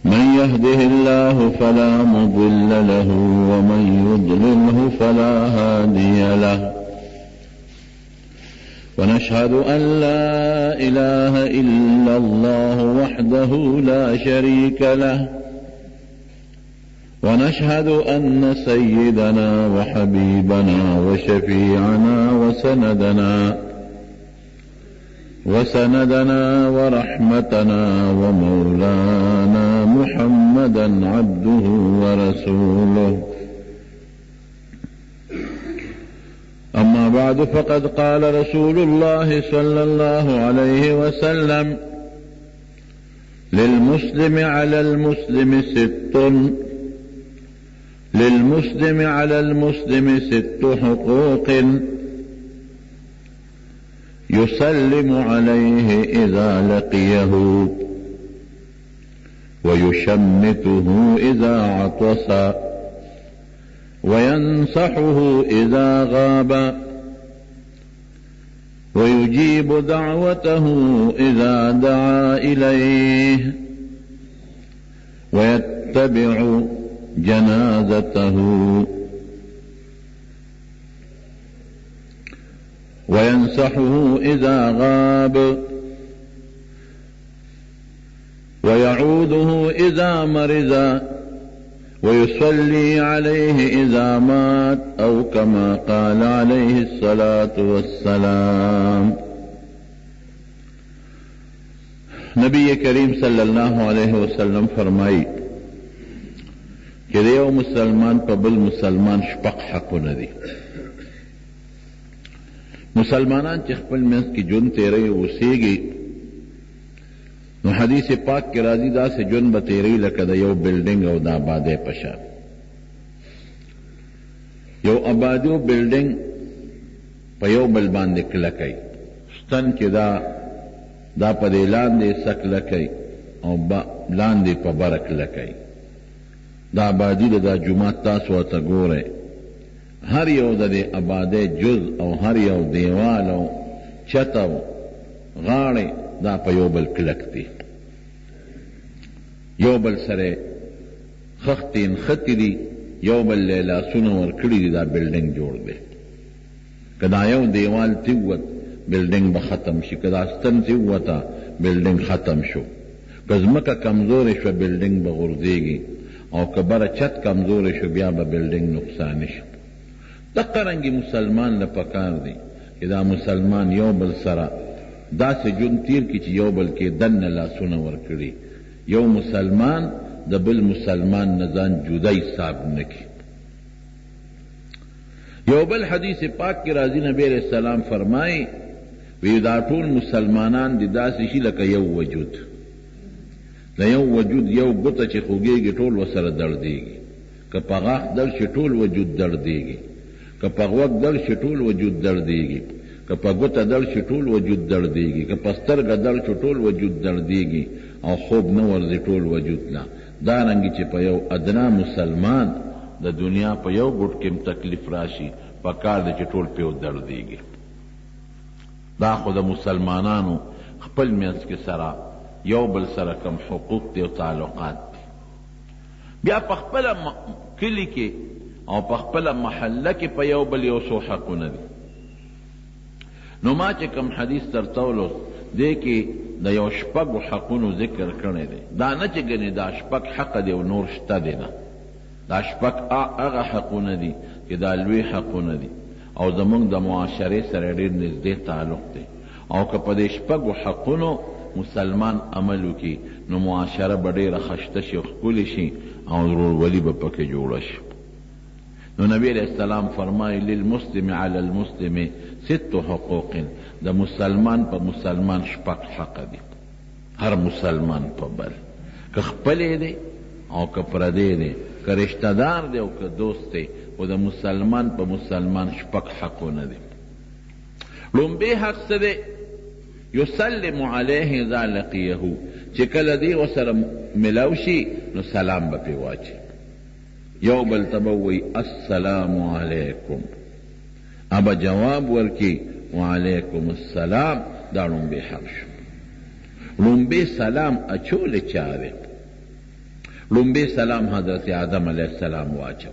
من يهده الله فلا مضل له ومن يضلله فلا هادي له ونشهد أن لا إله إلا الله وحده لا شريك له ونشهد أن سيدنا وحبيبنا وشفيعنا وسندنا ورحمتنا ومولانا محمدا عبده ورسوله. أما بعد فقد قال رسول الله صلى الله عليه وسلم: للمسلم على المسلم ست حقوق يسلم عليه إذا لقيه ويشمته إذا عطس وينصحه إذا غاب ويجيب دعوته إذا دعا إليه ويتبع جنازته وينصحه إذا غاب ويعوده إذا مرض ويصلي عليه إذا مات أو كما قال عليه الصلاة والسلام. نبی کریم صلی اللہ علیہ وسلم فرمائی کہ دیو مسلمان پا بل مسلمان شپق حقونه دی. مسلمانان چې خپل منځ کې ژوند تیری اوسیږي نو حدیث پاک کې راځي داسې ژوند به تیری لکه د یو بلډینګ او د آبادۍ په شان. یو آبادي او بلډینګ په یو بل باندې کلکوي، ستن کې دا په دې لاندې څه کلکوي او لاندې په بره کلکوي. دا آبادي د دا جومات تاسو ورته ګورئ، هر یو د دې آبادۍ جز او هر یو دیوال او چت او غاړې دا په یو بل کلک دي، یو بل سره خښتې نښتې دي، یو بل له لاسونه ورکړي دي، دا بلډینګ جوړ دی. که دا یو دیوال تیوت بلډینګ به ختم شي، که دا ستن تیوته بلډینګ ختم شو، که ځمکه کمزورې شوه بلډینګ به غورځېږي، او که بره چت کمزورې شو بیا به بلډینګ نقصاني شو. دقه رنګې مسلمان له پکار دی چې دا مسلمان یو بل سره داسې ژوند تیر کړي چې یو بل کې دننه لاسونه ورکړي، یو مسلمان د بل مسلمان نه ځان جدا حساب نه کړي. یو بل حدیث پاک کې راځي نبی علیہ السلام فرمایي وی دا ټول مسلمانان دي داسې شي لکه یو وجود، د یو وجود یو ګوته چې خوږېږي ټول ورسره دردېږي، که په غاښ درد شي ټول وجود دردېږي، که په غوږ درد شي ټول وجود دردېږي، که په ګوته درد شي ټول وجود دردېږي، که په سترګه درد شي ټول وجود دردېږي، او خوب نه ورځي ټول وجود نه. دارنګې چې په یو ادنا مسلمان د دنیا په یو ګوټ کې تکلیف راشي په کار دی چې ټول پیو دردېږي. دا خو د مسلمانانو خپل منځ کې سره یو بل سره کم حقوق دی او تعلقات دی. بیا په خپله کلي کې او په خپله محله کې په یو بل یو څو حقونه دي. نو ما چې کم حدیث درته ولوست دې کې د یو شپږو حقونو ذکر کړی دی. دا نه چې ګنې دا شپږ حق دی او نور شته دی، نه، دا شپږ هغه حقونه دي چې دا لوی حقونه دي او زمونږ د معاشرې سره ډېر نږدې تعلق دی. او که په دې شپږو حقونو مسلمان عمل وکړي نو معاشره به ډېره خشته شي او ښکلې شي او ورورولي به پکې جوړه شي. نو نبی علیہ السلام فرمایي للمسلم علی المسلم ست حقوق، د مسلمان په مسلمان شپږ حق دي، هر مسلمان په بل، که خپلې دی او که پردی دی، که رشتہ دار دی او که دوست دی، خو د مسلمان په مسلمان شپږ حقونه دي. لومبی حق څه دی؟ یسلم علیه اذا لقیه، چې کله دی ورسره ملاو شي نو سلام به پرې واچي، یو بل ته به وایي السلام علیکم، ابا جواب ورکی وعلیکم السلام. دا لومبی حق شو. لومبی سلام اچول چا دی؟ لومبی سلام حضرت آدم علیہ السلام واچو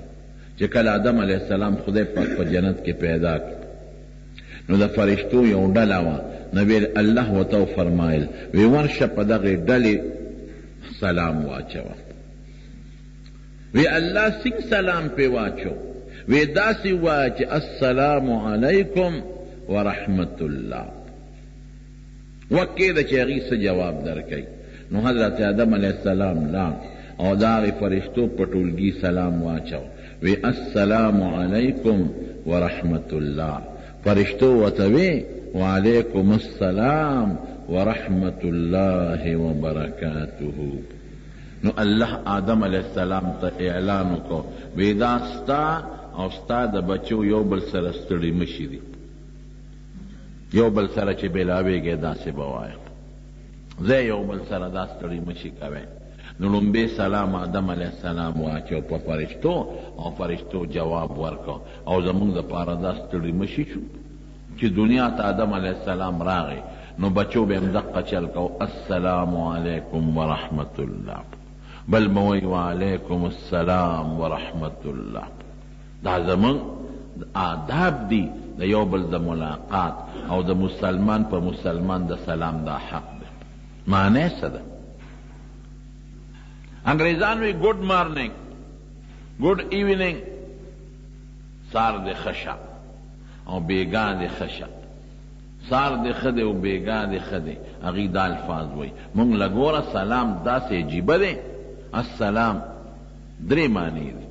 چې کله آدم علیہ السلام خدای پاک په جنت کې پیدا کړ نو د فرشتو یو ډله وه نبی الله ورته فرمایل وی ورشه په دغې ډلې سلام واچوه وی الله څنګه سلام پې واچو وی داسې وایه چې السلام علیکم ورحمت الله وکې ده چې هغې څه جواب درکوي نو حضرت آدم علیہ السلام لاړ او د هغې فرشتو په ټولګي سلام واچو وی السلام علیکم ورحمت الله فرشتو ورته وی وعلیکم السلام ورحمت الله وبرکاته نو الله آدم علیہ السلام ته اعلان وکړو وی دا ستا او ستا د بچو یو بل سره ستړي مشي دي یو بل سره چې بېلاوېږې داسې به وایم زه یو بل سره دا ستړي مشي کوئ نو لومبی سلام آدم علیہ السلام واچو په فرشتو او فرشتو جواب ورکو او زمونږ دپاره دا ستړي مشي شو چې دنیا ته آدم علیہ السلام راغی نو بچو به هم دقه چل کو السلام علیکم ورحمت الله بل موی وعلیکم السلام ورحمت الله دا زمونږ آداب دي د یو بل د ملاقات او د مسلمان په مسلمان د سلام دا حق دی معنی څه ده انګریزان وی ګډ مارننګ ګډ ایوننګ سار د خشا او بیگا د خشا سار د خده او بیگا د خده هغې دا الفاظ وی مونږ لګوره سلام داسې عجیبه دی السلام درې معنی دی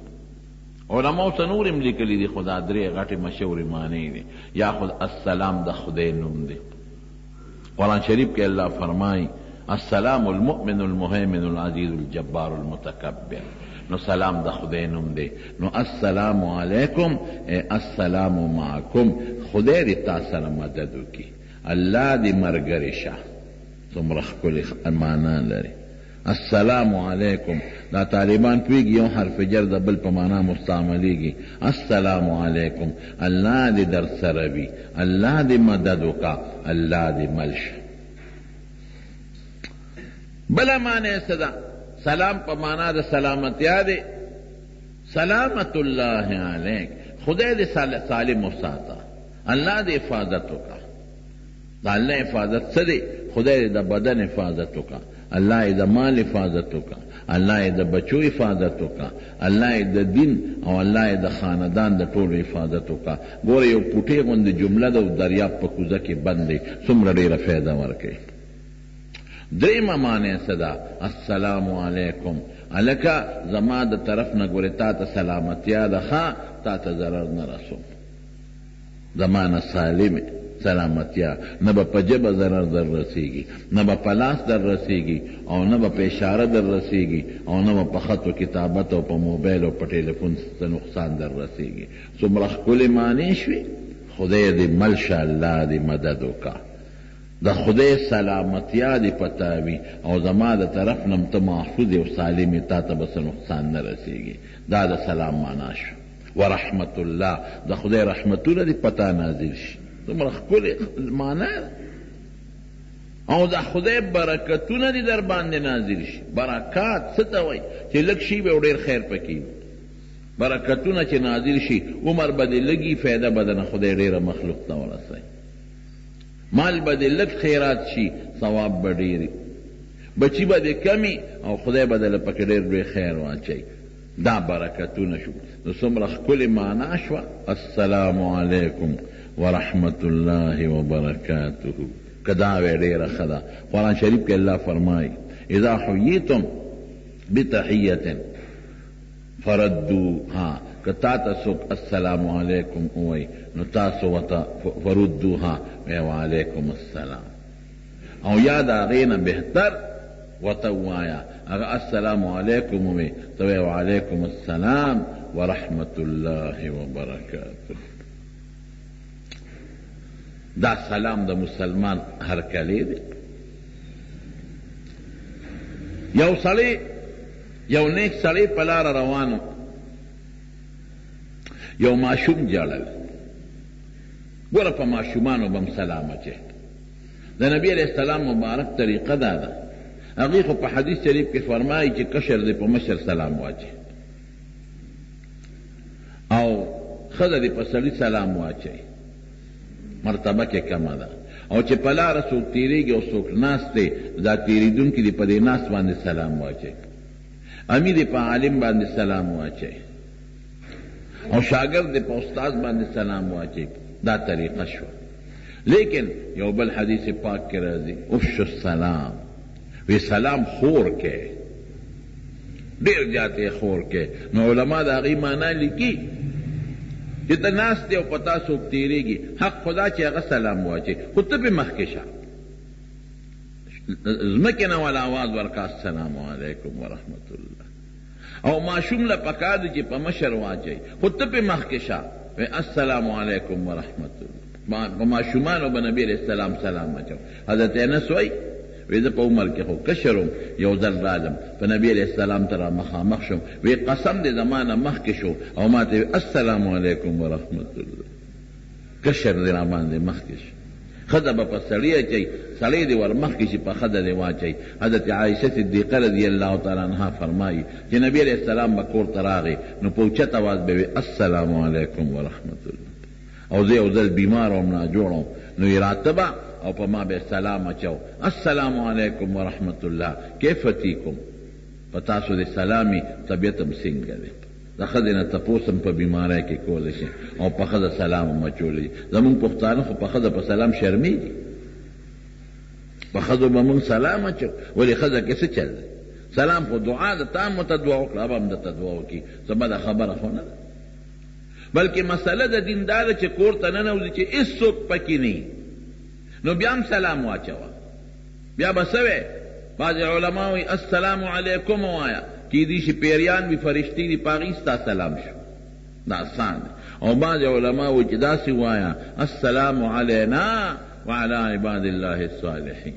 علماو څه نور هم لیکلي دي خو دا درې غټې مشهورې معنی دی یا خود السلام د خدای نوم دی قرآن شریف کې الله فرمایي السلام المؤمن المهيمن العزيز الجبار المتكبر نو سلام د خدای نوم دی نو السلام علیکم السلام معکم خدای دې تا سره مدد وکړي الله دې ملګری شه څومره ښکلې معنا لري السلام علیکم دا طالبان پوهېږي یو حرف جر د بل په معنا مستعملیږي السلام علیکم الله دې در سره وي الله دې مدد وکړه الله دې مل شه بلا معنی څه ده سلام په معنا د سلامتیا دی سلامت الله علیک خدای دې سالم وساته الله دې حفاظت وکړه د الله حفاظت څه دی خدای دې د بدن حفاظت وکړه الله یې د مال حفاظت وکړه الله یې د بچو حفاظت وکړه الله یې د دین او الله یې د خاندان د ټولو حفاظت وکړه ګوره یو پوټې غوندې جمله ده او دریاب په کوزه کې بند دی څومره ډېره فایده ورکوي دریمه معنی څه ده السلام علیکم هلکه زما د طرف نه ګورې تا ته سلامتیا ده ښه تا ته ضرر نه رسوم زما نه سالمې سلامتیا نه به په ژبه ضرر در رسیږي نه به په لاس در رسیږي او نه به په اشاره در رسیږي او نه به په خط و کتابت او په موبایل او په ټلیفون څه نقصان در رسیږي څومره ښکلې معنی شوې خدای دې مل شه الله دې مدد وکړه د خدای سلامتیا دې پته وي او زما د طرف نه ته محفوظ او سالم تا ته به څه نقصان نه رسیږي دا د سلام معنا شو ورحمت الله د خدای رحمتونه دې پته نازل شي دومره ښکلې معنا ده او د خدای برکتونه دې در باندې نازل شي برکات څه ته وایي چې لږ شي به ډېر خیر پکې برکتونه چې نازل شي عمر به دې لږي فایده به د خدای ډېره مخلوق ته ورسوي مال به دې لږ خیرات شي ثواب به ډېر بچي به دې کمی او خدای به دله پکې ډېر لوی خیر واچوي دا برکتونه شو نو څومره ښکلې معنا شوه السلام علیکم ورحمت الله وبرکاته که دا وی ډېره ښه ده قرآن شریف کې الله فرمایي اذا حییتم بتحیة فردوها که تا ته څوک السلام علیکم ووایي نو تاسو ورته فردوها وی وعلیکم السلام او یا د هغې نه بهتر ورته ووایه هغه السلام علیکم ووایي ته وی وعلیکم السلام ورحمت الله وبرکاته دا سلام د مسلمان هرکلی دی یو سړی یو نیک سړی په لاره روانو یو ماشوم جړل ګوره په ماشومانو به هم سلام اچوي د نبي علیه السلام مبارک طریقه دا ده هغې خو په حدیث شریف کې فرمایي چې کشر دی په مشر سلام واچي او ښځه دی په سړي سلام واچي، مرتبه کې کمه ده. او چې په لاره څوک تېرېږي او څوک ناست دی، دا تېرېدونکي دی په دې ناست باندې سلام واچي، امي دی په عالم باندې سلام واچي، او شاګرد دی په استاد باندې سلام واچي. دا طریقه شوه. لیکن یو بل حدیث پاک کې راځي افشوا السلام، وی سلام خور کې، ډېر زیاتې خور کې. نو علما د هغې معنا لیکي چې ته ناست دی او په تا څوک تېرېږي، حق خدا چې هغه سلام واچي، خو ته پې مخکې شه، ځمکې نه والا آواز ورکړه السلام علیکم ورحمت الله. او ماشوم له پکار دی چې په مشر واچي، خو ته پې مخکې شه السلام علیکم ورحمت الله. په ماشومانو به نبي علیه السلام سلام اچو. حضرت انس وایي وی زه په عمر کې خو کشرم، یو ځل رالم په نبي علیه السلام ته را مخامخ شم، وی قسم دې زما نه مخکې شو او ما ته السلام علیکم ورحمت الله، کشر دې را باندې مخکې شو. ښځه به په سړي اچوي، سړی دې ور مخکې شي په ښځه دې واچوي. حضرت عایشه صدیقه رضی الله تعالی عنها فرمایي چې نبي علیه السلام به کور ته راغی نو په اوچت اواز به وی السلام علیکم ورحمت الله. او زه یو ځل بیمار وم ناجوړ وم، نو یې راتبه او په ما به سلام اچو السلام علیکم ورحمت الله کیف فیکم، په تاسو د سلامي طبیعت هم څنګه دی. د ښځې نه تپوس هم په بیمارۍ کې کولی شي او په ښځه سلام هم اچولی. زمونږ پښتانه خو په ښځه په سلام شرمېږي، په ښځو به مونږ سلام اچو، ولې ښځه کې څه چل دی؟ سلام خو دعا ده، تا هم ورته دعا وکړه، اب هم درته دعا وکړي، څه بده خبره خو نه ده. بلکې مسله د دین دا ده چې کور ته ننوځي چې هېڅوک پکې نه، نو بیا هم سلام واچوه. بیا به څه وی؟ بعضې علما وایي السلام علیکم ووایه، کیدای شي پیریان وي فرشتې دي په هغې ستا سلام شو، دا آسان دی. او بعضې علما وایي چې داسې ووایه السلام علینا وعلى عباد الله الصالحین،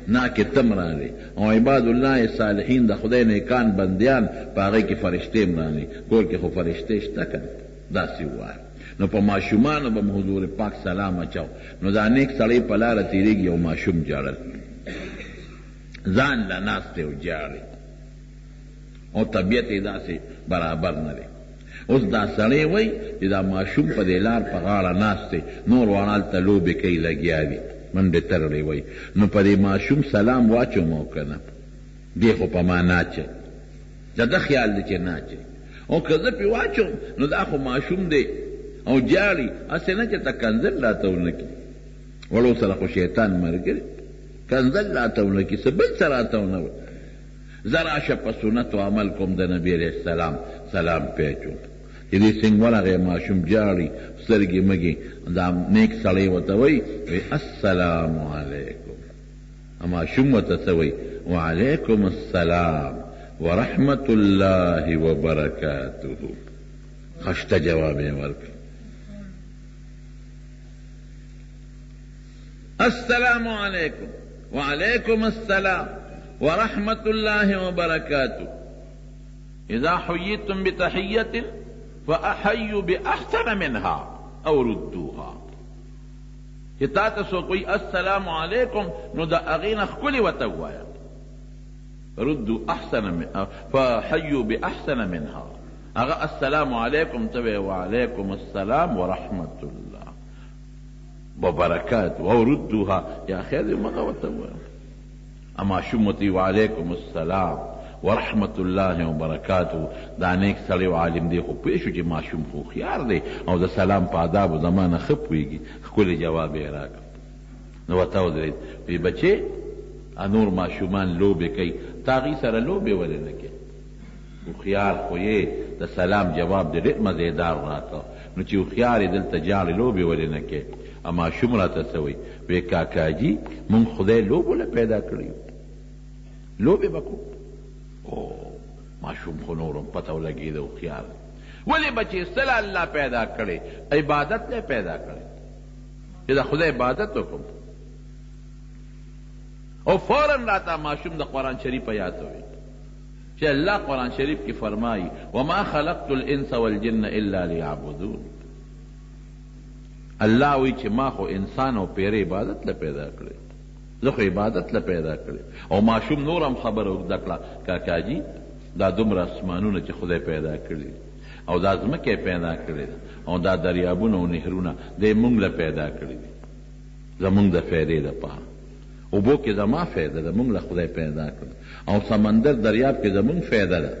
نا کې تم راغلی او عباد الله صالحین د خدای نیکان بندیان په هغې کې فرشتې هم راغلي، کور کې خو فرشتې شته که نه، داسې ووایه. نو په ماشومانو به حضور پاک سلام اچو. نو دا نیک سړی په لاره تېرېږي او ماشوم جاړل، ځان له ناست دی او جاړي او طبیعت یې داسې برابر نه دی. اوس دا سړی وایي چې دا ماشوم په دې لار په غاړه ناست دی، نور واړه هلته لوبې کوي لګیا دي، منډې ترړې وایي. نو په دې ماشوم سلام واچوم او که نه؟ دې خو په ما ناچي، د ده خیال دی چې ناچي. او که زه پې واچوم نو دا خو ماشوم دی او جاړي، هسې نه چې ته کنځل راته ونه کړي، وړو سره خو شیطان ملګری، کنځل راته ونه کړي، څه بل څه راته ونه وایي. زه راشه په سنتو عمل کوم د نبي علیه السلام سلام پې اچوم. چې دې څنګه ورغی ماشوم جاړي، سترګې مږې، دا نیک سړی ورته وایي السلام علیکم، ماشوم ورته څه وایي وعلیکم السلام ورحمت الله وبرکاته. خشته جواب یې ورکړ. السلام علیکم وعلیکم السلام ورحمت الله وبرکاته. اذا حییتم بتحیة فاحیوا باحسن منها او ردوها. چې تا ته څوک وایي السلام علیکم نو د هغې نه ښکلې ورته ووایه، ردوا احسن فاحیوا باحسن منها. هغه السلام علیکم ته وایي وعلیکم السلام ورحمت الله وبرکاته او ردوها، یا خیر دې مغه ورته ووایه. اما شمتی وعلیکم السلام ورحمت الله وبرکاته. دا نیک سړی او عالم دی، خو پوه شو چې ماشوم خو هوښیار دی او د سلام په آدابو زمانه ښه پوهېږي، ښکلی جواب یې راکړ. نو ورته ودرېد، وی بچې نور ماشومان لوبې کوي، تا هغې سره لوبې ولې نه کوې؟ هوښیار خو یې د سلام جواب دې ډېر مزېدار راکړ. نو چې هوښیار یې دلته جاړې لوبې ولې نه کوې؟ ماشوم راته څه وایي؟ وی کاکاجي مونږ خدای لوبو له پیدا کړي، لوبې به کوو. او ماشوم خو نورم پته ولګېده هوښیار. ولې بچې سله الله پیدا کړی؟ عبادت له پیدا کړی چې د خدای عبادت وکړم. او فوراً راته ماشوم د قرآن شریف یاد وي چې الله قرآن شریف کې فرمایي وما خلقت الانس والجن الا لیعبدون. الله وی چې ما خو انسان او پیره عبادت له پیدا کړی، زه خو عبادت له پیدا کړی. او ماشوم نور هم خبره اوږده کړه کاکاجي دا دومره اسمانونه چې خدای پیدا کړي او دا ځمکې پیدا کړې ده او دا دریابونه او نهرونه دی مونږ له پیدا کړي دي زمونږ د فایدې دپاره. اوبو کې زما فایده ده، مونږ له خدای پیدا کړه. او سمندر دریاب کې زمونږ فایده ده،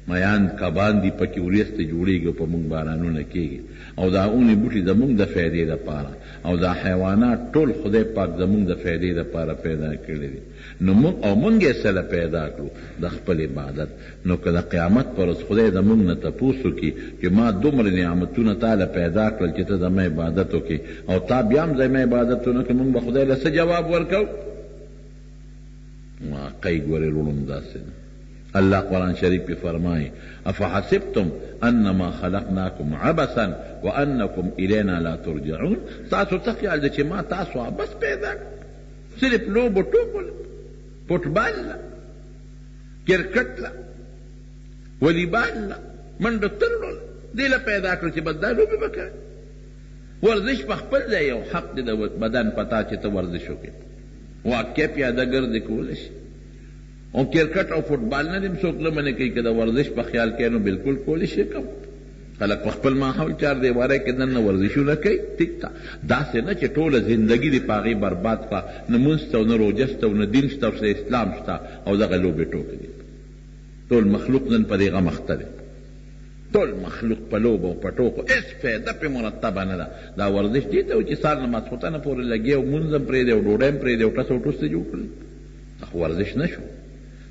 میان کبان دي پکې وریځې جوړېږي او په مونږ بارانونه کېږي. او دا اونې بوټي زمونږ د فایدې دپاره او دا حیوانات ټول خدای پاک زمونږ د فایدې دپاره پیدا کړي دي. نو مونږ یې سره پیدا کړو د خپل عبادت. نو که د قیامت پر ورځ خدای زمونږ نه تپوس وکړي چې ما دومره نعمتونه تاله پیدا کړل چې ته زما عبادت وکړې او تا بیا هم زما عبادت ونه کړې، مونږ به خدای له څه جواب ورکوو؟ واقعي ګورې وروڼو داسې ده. اللہ قرآن شریف پہ فرمائے افحسبتم انما خلقناکم عبثا وانکم الینا لا ترجعون. تاسو ته خیال ده چې ما تاسو عبث پیدا کړ، صرف لوبو ټوپو له، فوټبال له، کرکټ له، ولیبال له، منډو ترړو له، دې له پیدا کړ چې بس دا لوبې به کوې. ورزش په خپل ځای یو حق دی د بدن پتا چې ته ورزش وکړې، واقع پیاده ګرځې کولی شي. او کرکټ او فوټبال نه دې څوک نه منې کوي که د ورزش په خیال کې نو بالکل کولی شي کم. خلک په خپل ماحول چار دیواره کې دننه ورزشونه کوي، ټیک ده. داسې نه چې ټوله زندګي دې په هغې برباد کړه، نه مونځ شته او نه روژه شته او نه دین شته او نه اسلام شته او دغه لوبې ټوکې دي. ټول مخلوق نن په دې غم اخته دی، ټول مخلوق په لوبو او په ټوکو هېڅ فایده پرې مرتبه نه ده. دا ورزش دې ته و چې سهار نه ماسخوتنه پورې لګي او مونځ هم پرېږدي او ډوډۍ هم پرېږدي او ټس او ټوس دې جوړ کړي. دا خو ورزش نه شو،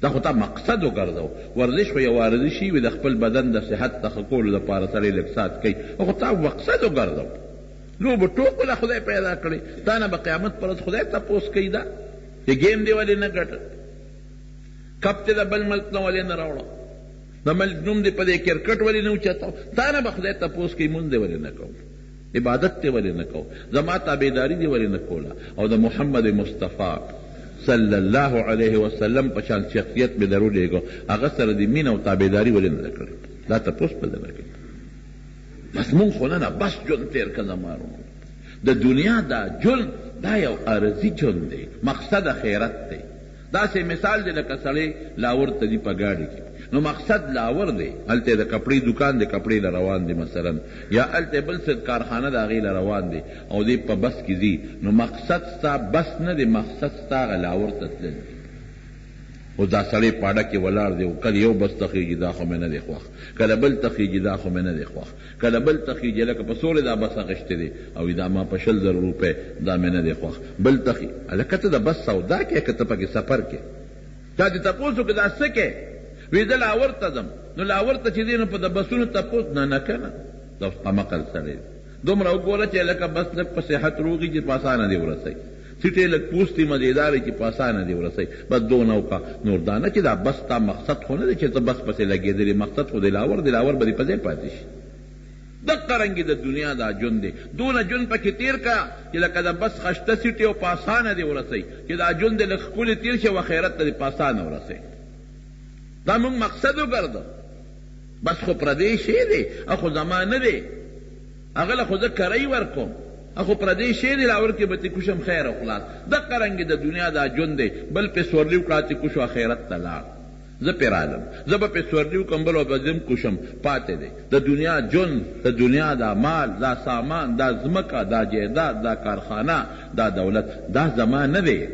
دا خو تا مقصد وګرځو. ورزش خو یو ورزشي وي د خپل بدن د صحت د ښه کولو لپاره سړی لږ ساعت کوي، خو تا مقصد وګرځو. لوبو ټوکو له خدای پیدا کړی، تا نه به قیامت پر ورځ خدای تپوس کوي دا چې ګیم دې ولې نه ګټه، کپ دې د بل ملک نه ولې نه راوړه، د ملک نوم دې په دې کرکټ ولې نه اوچتاو. تا نه به خدای تپوس کوي مونځ دې ولې نه کوو، عبادت دې ولې نه کوو، زما تابعداري دې ولې نه کوله، او د محمد مصطفی صلی اللہ علیہ وسلم پشان شخصیت میں ضرور لے گا هغه سره د مینه او تابعداري ولې نه کړې. دا تپوس په ده نه کوي. بس مونږ خو نه بس ژوند تېر که زمارو د دنیا دا ژوند دا یو عارضي ژوند دی، مقصد خیرت دی. داسې مثال دی لکه سړی لاور ته ځي په ګاډي کې، نو مقصد لاور دی، هلته د کپړې دکان دی، کپړې له روان دی مثلا، یا هلته بل څه کارخانه د هغې له روان دی او دی په بس کې ځي، نو مقصد ستا بس نه دی، مقصد ستا هغه لاور ته تلل دی. اوس دا سړی پاډه کې ولاړ دی او کله یو بس ته خېږي دا خو مې نه دی خوښ، کله بل ته خېږي دا خو مې نه دی خوښ، کله بل ته خېږي لکه په سولې دا بس اخېستی دی او دا ما په 100,000 روپۍ دا مې نه دی خوښ، بل ته خېږي. هلکه ته د بس سودا کې که ته پکې سفر کې دا دې تپوس وکړه دا څه کې وی زه لاور ته ځم، نو لاور ته چې دی نو په د بسونو تپوس نه که نه دا قمقل سړی دومره وګوره چې لکه بس لږ په صحت روغي چې په اسانه دې ورسوي، سیټې لږ پوستې مزېدارې چې په اسانه دې ورسوي، بس دونه وکړه. نور دا نه چې دا بس تا مقصد خو نه دی چې ته بس پسې لګېدلې، مقصد خو د لاور به دې په ځای پاتې شي. دقه رنګې د دنیا دا ژوند دی، دونه ژوند پکې تېر کړه چې لکه د بس خشته سیټې او په اسانه دې ورسوي، چې دا ژوند دې لږ ښکلې تېر شي او خیرت ته دې په اسانه ورسوي. دا مونږ مقصد وګرځو. بس خو پردی شی دی، اخو زما نه دی، هغه له خو زه کرۍ ورکوم، اخو پردی شی دی لاور کې به تی کوشم خیر او خلاص. دقه رنګې د دنیا دا ژوند دی، بل پې سورلي وکړه چې کوشو آخرت ته لاړ، زه پې رالم، زه به پې سورلي وکړم بل به ځم کوشم، پاتې دی د دنیا ژوند، د دنیا دا مال، دا سامان، دا ځمکه، دا جایداد، دا کارخانه، دا دولت، دا زما نه دی.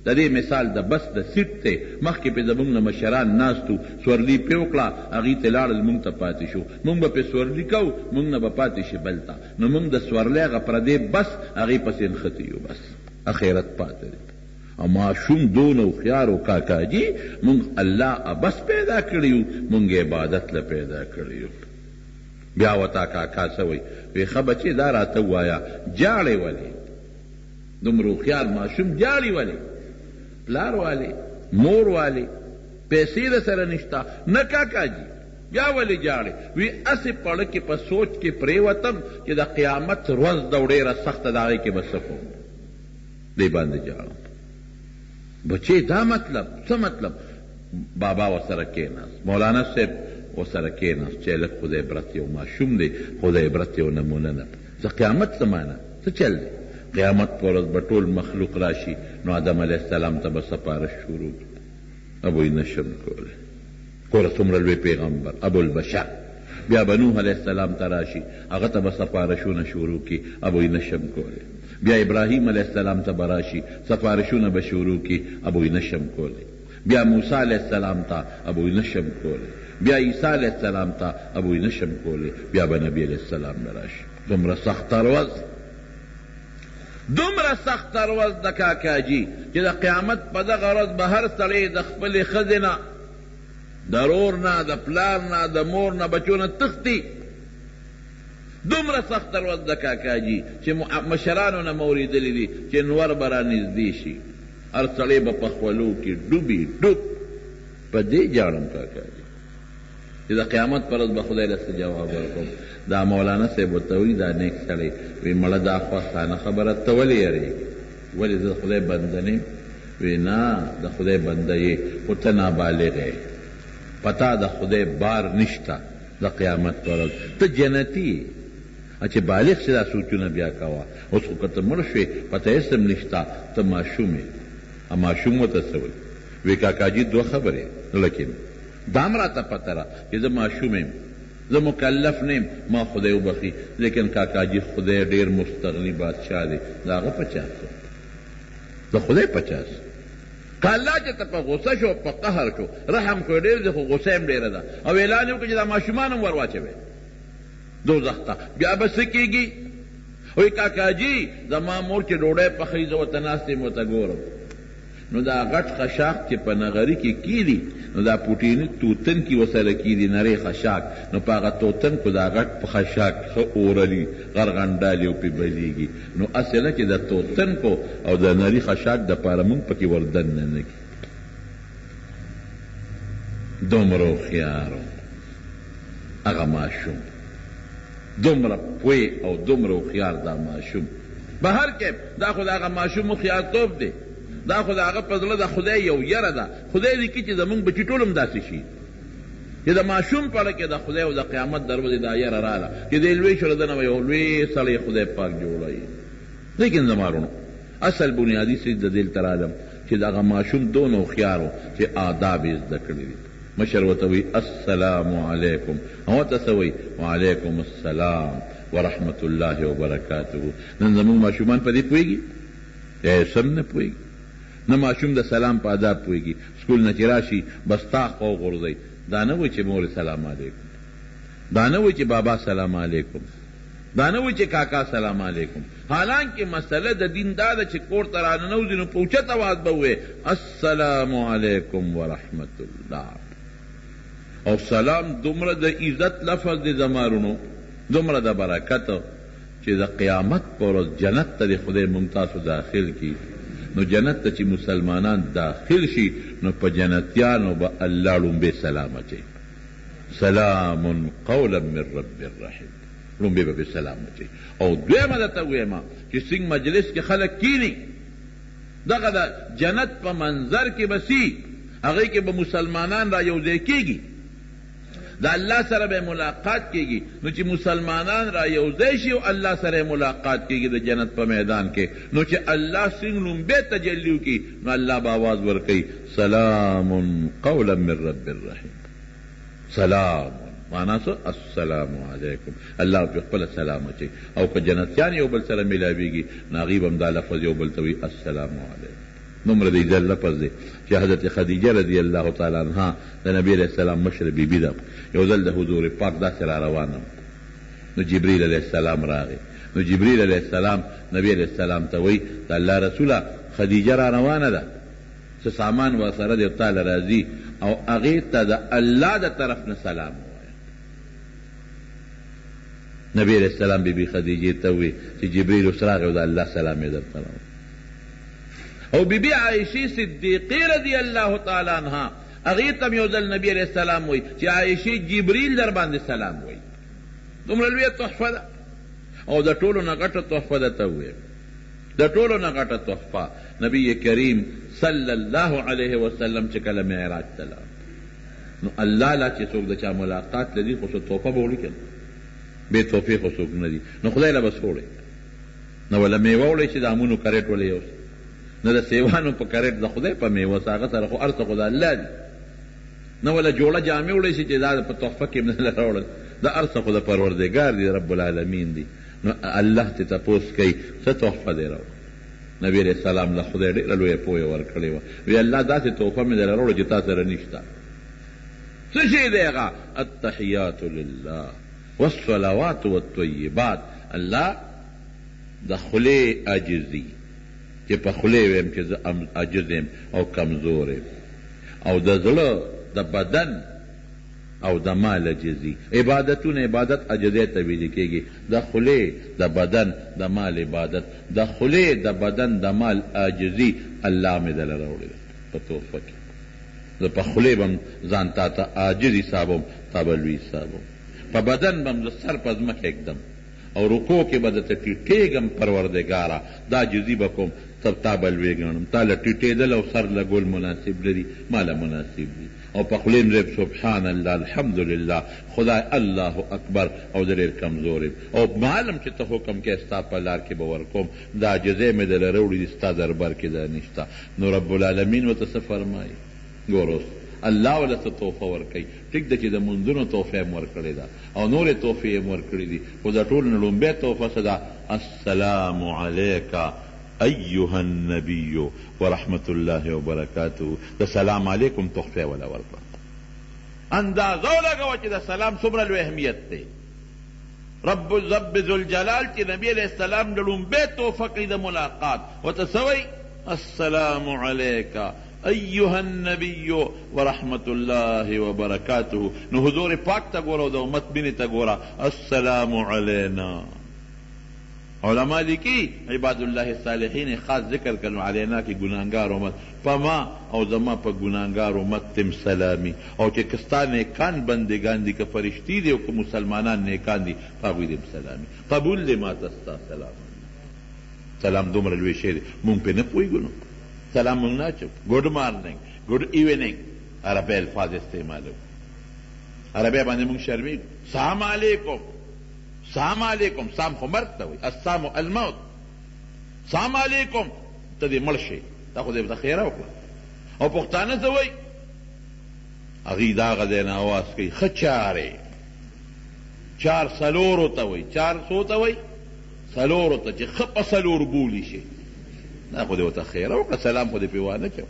د دې مثال د بس د سیټ دی، مخکې پې زمونږ نه مشران ناستو، سورلي پې وکړه هغې ته لاړل، مونږ ته پاتې شو، مونږ به پې سورلي کوو، مونږ نه به پاتې شي بل ته، نو مونږ د سورلۍ هغه پردې بس هغې پسې نښتي یو، بس اخرت پاتې دی. او ماشوم دون هوښیار و کاکاجي مونږ الله بس پیدا کړي یو، مونږ عبادت له پیدا کړي یو. بیا ورته کاکا څه وایي؟ وایي ښه بچې دا راته ووایه جاړې ولې؟ دومره هوښیار ماشوم جاړې ولې؟ پلار والی مور والی پیسې د سره نشته نه کاکاجي، بیا ولې جاړې؟ وی اسې پړه کې په سوچ کې پرېوتم چې د قیامت ورځ د ډېره سخته د هغې کې به څه کوم، دې باندې جاړم. بچې دا مطلب څه مطلب؟ بابا ورسره کېناست، مولانا صاحب ورسره کېناست چې لږ خدای عبرت یو ماشوم دی، خدای عبرت یو نمونه نه. څه قیامت څه معنا څه چل دی؟ قیامت پر ورځ به ټول مخلوق راشي نو آدم علیه السلام ته به سپارش شروع کړي ابوی نشم کولی ګوره څومره لوی پیغمبر ابوالبشر بیا به نوح علیه السلام ته راشي هغه ته به سفارشونه شروع کړي ابوی نشم کولی بیا ابراهیم علیه السلام ته به راشي سفارشونه به شروع کړي ابوی نشم کولی بیا موسی علیه السلام ته ابوی نشم کولی بیا عیسی علیه السلام ته ابوی نشم کولی بیا به نبی علیه السلام نه راشي دومره سخته ورځ دومره سخته ورځ د کاکاجي چې د قیامت په دغه ورځ به هر سړی د خپلې ښځې نه د رور نه د پلار نه د مور نه بچو نه تښتي دومره سخته ورځ د کاکاجي چې مشرانو نه مو اورېدلي دي چې نور به رانږدې شي هر سړی به په خولو کې ډوبي ډوب په دې جاړم کاکاجي چې د قیامت پر ورځ به خدای له څه جواب ورکوم دا مولانا صاحب ورته وایي دا نیک سړی وی مړه دا خوښانه خبره ته ولې یېرېږې ولې زه د خدای بنده نه یم وی نه د خدای بنده یې خو ته نابالغ یې پتا د خدای بار نشته د قیامت پر ورځ ته جنتي یې چې بالغ شې دا سوچونه بیا کوه اوس خو که ته مړ شوې پته هېڅ هم نشته ته ماشوم یې ماشوم ورته څه وایي وی کاکاجي دوه خبرې لکن دا هم راته پته را چې زه ماشوم یم زه مکلف نیم ما خدای وبخي لیکن کاکاجي خدای ډېر مستغني بادشاه دی د هغه 50 د خدای 50 که الله چې ته په غصه شو په قهر شو رحم کوی ډېر دی خو غصه هم ډېره ده او اعلان یې وکړي چې دا ماشومان هم ور واچوئ دوزخ ته بیا به څه کېږي وایي کاکاجي زما مور چې ډوډۍ پخوي زه ورته ناست یم ورته ګورم نو دا غټ خشاک چې په نغري کې کیدي نو دا پوټیني توتن کې ورسره کیدي نری خشاک نو په هغه توتن کو دا غټ په خشاک ښه اورلي غرغنډالي او پې بلیږي نو اصله چې د توتن کو او د نری خشاک دپاره مونږ پکې وردننه نه کي دومره هوښیار هغه ماشوم دومره پوی او دومره هوښیار دا ماشوم به هر کې دا خو د هغه ماشوم هوښیارتوب دی دا خو د هغه په زړه د خدای یو یره ده خدای لیکي چې زمونږ بچي ټول هم داسې شي چې د ماشوم په اړه کې د خدای او د قیامت دروازې دا یره راله چې دی لوی شو د نه به یو لوی سړی خدای پاک جوړوي لیکن زما وروڼو اصل بنیادي څیز د دې ته رالم چې د هغه ماشوم دونه هوښیار و چې آداب یې زده کړي دي مشر ورته وایي السلام علیکم هغه ته څه وایي وعلیکم السلام ورحمت الله وبرکاته نن زمونږ ماشومان په دې پوهېږي یا سم نه پوهېږي نه ماشوم د سلام په آداب پوهېږي سکول نه چې راشي بس تا خوا وغورځئ دا نه وایي چې مور سلام علیکم دا نه وایي چې بابا سلام علیکم دا نه وایي چې کاکا سلام علیکم حالانکه مسله د دین دا ده چې کور ته راننوځي نو په اوچت اواز به ووایې السلام علیکم ورحمت الله او سلام دومره د عزت لفظ دی زما وروڼو دومره د برکت چې د قیامت په ورځ جنت ته د خدای مونږ تاسو داخل کړي نو جنت ته چې مسلمانان داخل شي نو په جنتیانو به الله لومبې سلام اچوي سلام قولا من رب الرحیم لومبې به سلام اچوي او دویمه درته ویمه چې څنګه مجلس کې خلک کینی دغه د جنت په منظر کې به سي هغې کې به مسلمانان را یوځای کېږي د الله سره به ملاقات کېږي نو چې مسلمانان را یوځای شي او الله سره ملاقات کېږي د جنت په میدان کې نو چې الله څنګه لومبې تجلی وکړي نو الله به آواز ورکوي سلام قولا من رب الرحیم سلام معنا څه السلام علیکم الله په خپله سلام اچوي او که جنتیان یو بل سره میلاویږي نو هغوی به هم دا لفظ یو بل ته وایي السلام علیکم نمره د عزت لفظ دی چې حضرت خدیجه رضی الله تعالی عنها د نبی علیه السلام مشر بیبي ده یو ځل د حضور پاک داسې را روانه نو جبریل علیه السلام راغی نو جبریل علیه السلام نبی علیه السلام ته وایي د الله رسوله خدیجه را روانه ده څه سامان ورسره دی تا له راځي او هغې ته د الله د طرف نه سلام ووایه نبی علیه السلام بیبي خدیجې ته وایي چې جبریل اوس راغی او د الله سلام یې درته راوړی او بی بی عائشی صدیقی رضی اللہ تعالی عنہ هغې ته یو ځل نبی علیه السلام وایي چې عائشې جبریل در باندې سلام وایي دومره لویه تحفه ده او د ټولو نه غټه تحفه درته ووایم د ټولو نه غټه تحفه نبی کریم صلی الله علیه وسلم چې کله معراج ته لاړ نو الله لا چې څوک د چا ملاقات لري خو څه تحفه به وړي که بې تحفې خو څوک نه دي نو خدای له به څه وړی نو ولا میوه وړی چې د امونو کرېټ ولا یوسي، نه د سیوانو په کرېټ د خدای په میوه سه، هغه سره خو هر څه خو د الله دي. نه ولا جوړه جامې وړی شي چې دا په تحفه کې نه راوړل، دا هر څه خو د پروردګار دی، رب العالمین دی. نو الله ته تپوس کوي څه تحفه دی راوړ. نبی علیہ السلام له خدای ډېره لویه پوهه ورکړې وه، وی الله داسې تحفه مې درله راوړه چې تا سره نشته. څه شی دی هغه؟ التحیات لله والصلوات والطیبات. الله د خولې عاجزي چې په خولې ویم چې زه عاجز یم او کمزور یم، او د زړه د بدن او د مال عجزي. عبادتونه عبادت عجزۍ ته ویل کېږي، د خولې د بدن د مال عبادت، د خولې د بدن د مال عاجزي الله مې دله راوړې ده په تحفه کې. زه په خولې به م ځان تا ته عاجز حسابم، تا به لوی حسابم. په بدن به م زه سر په ځمکه ږدم او رکوع کې به درته ټیټېږم پروردګاره، دا عاجزي به کوم، تا به لوی ګڼم. تا له ټیټېدل او سر لګول مناسب لري، ما له مناسب دي. او په خولې م زه سبحان الله الحمدلله خدای الله اکبر، او زه ډېر کمزور یم او معلم چې ته حکم کې ستا په لار کې به ورکوم، دا عاجزۍ مې دله راوړي دي، ستا دربار کې دا نشته. نو رب العالمین ورته څه فرمایي؟ ګور اوس الله وله څه تحفه ورکوي. ټیک ده چې د منځونو تحفه یې م ورکړې ده او نورې تحفې یې م ورکړې دي، خو د ټولو نه لومبۍ تحفه څه ده؟ السلام علیک ایها النبی ورحمت الله وبرکاته. د سلام علیکم تحفه ولا ورکړه. اندازه ولګوه چې د سلام څومره لوی اهمیت دی. رب ذوالجلال چې نبی علیہ السلام د لومبۍ تحفه کوي د ملاقات، ورته څه وایي؟ السلام علیک ایها النبی ورحمت الله وبرکاته. نو حضور پاک ته ګوره او د امت بینې ته ګوره، السلام علینا. علماء لیکي عباد الله الصالحین خاص ذکر کړو علینا کې ګناهګار امت، په ما او زما په ګناهګار امت تم سلامي. او چې کستا نیکان بندگان دي که فرشتي دي او که مسلمانان نیکان دي په هغوی دې سلامي. قبول دې ما ته ستا سلام. سلام دومره لوی شی دی، مونږ پرې نه پوهېږو. نو سلام مونږ نه اچوو. ګډ مارننګ، ګډ ایوننګ عربی الفاظ استعمالوو. عربی باندې مونږ شرمېږو. سلام علیکم، سلام علیکم، سام خو مرګ ته وایي، السلام الموت. سلام علیکم ته دې مړ شي، دا خو دې ورته خیره وکړه. او پښتانه څه وایي؟ هغوی د هغه ځای نه اواز کوي ښه چارې. چار څلورو ته وایي. چار څو ته وایي؟ څلورو ته، چې ښه په څلور بولی شي. دا خو دې ورته خیره وکړه، سلام خو دې پرې وانه چوه.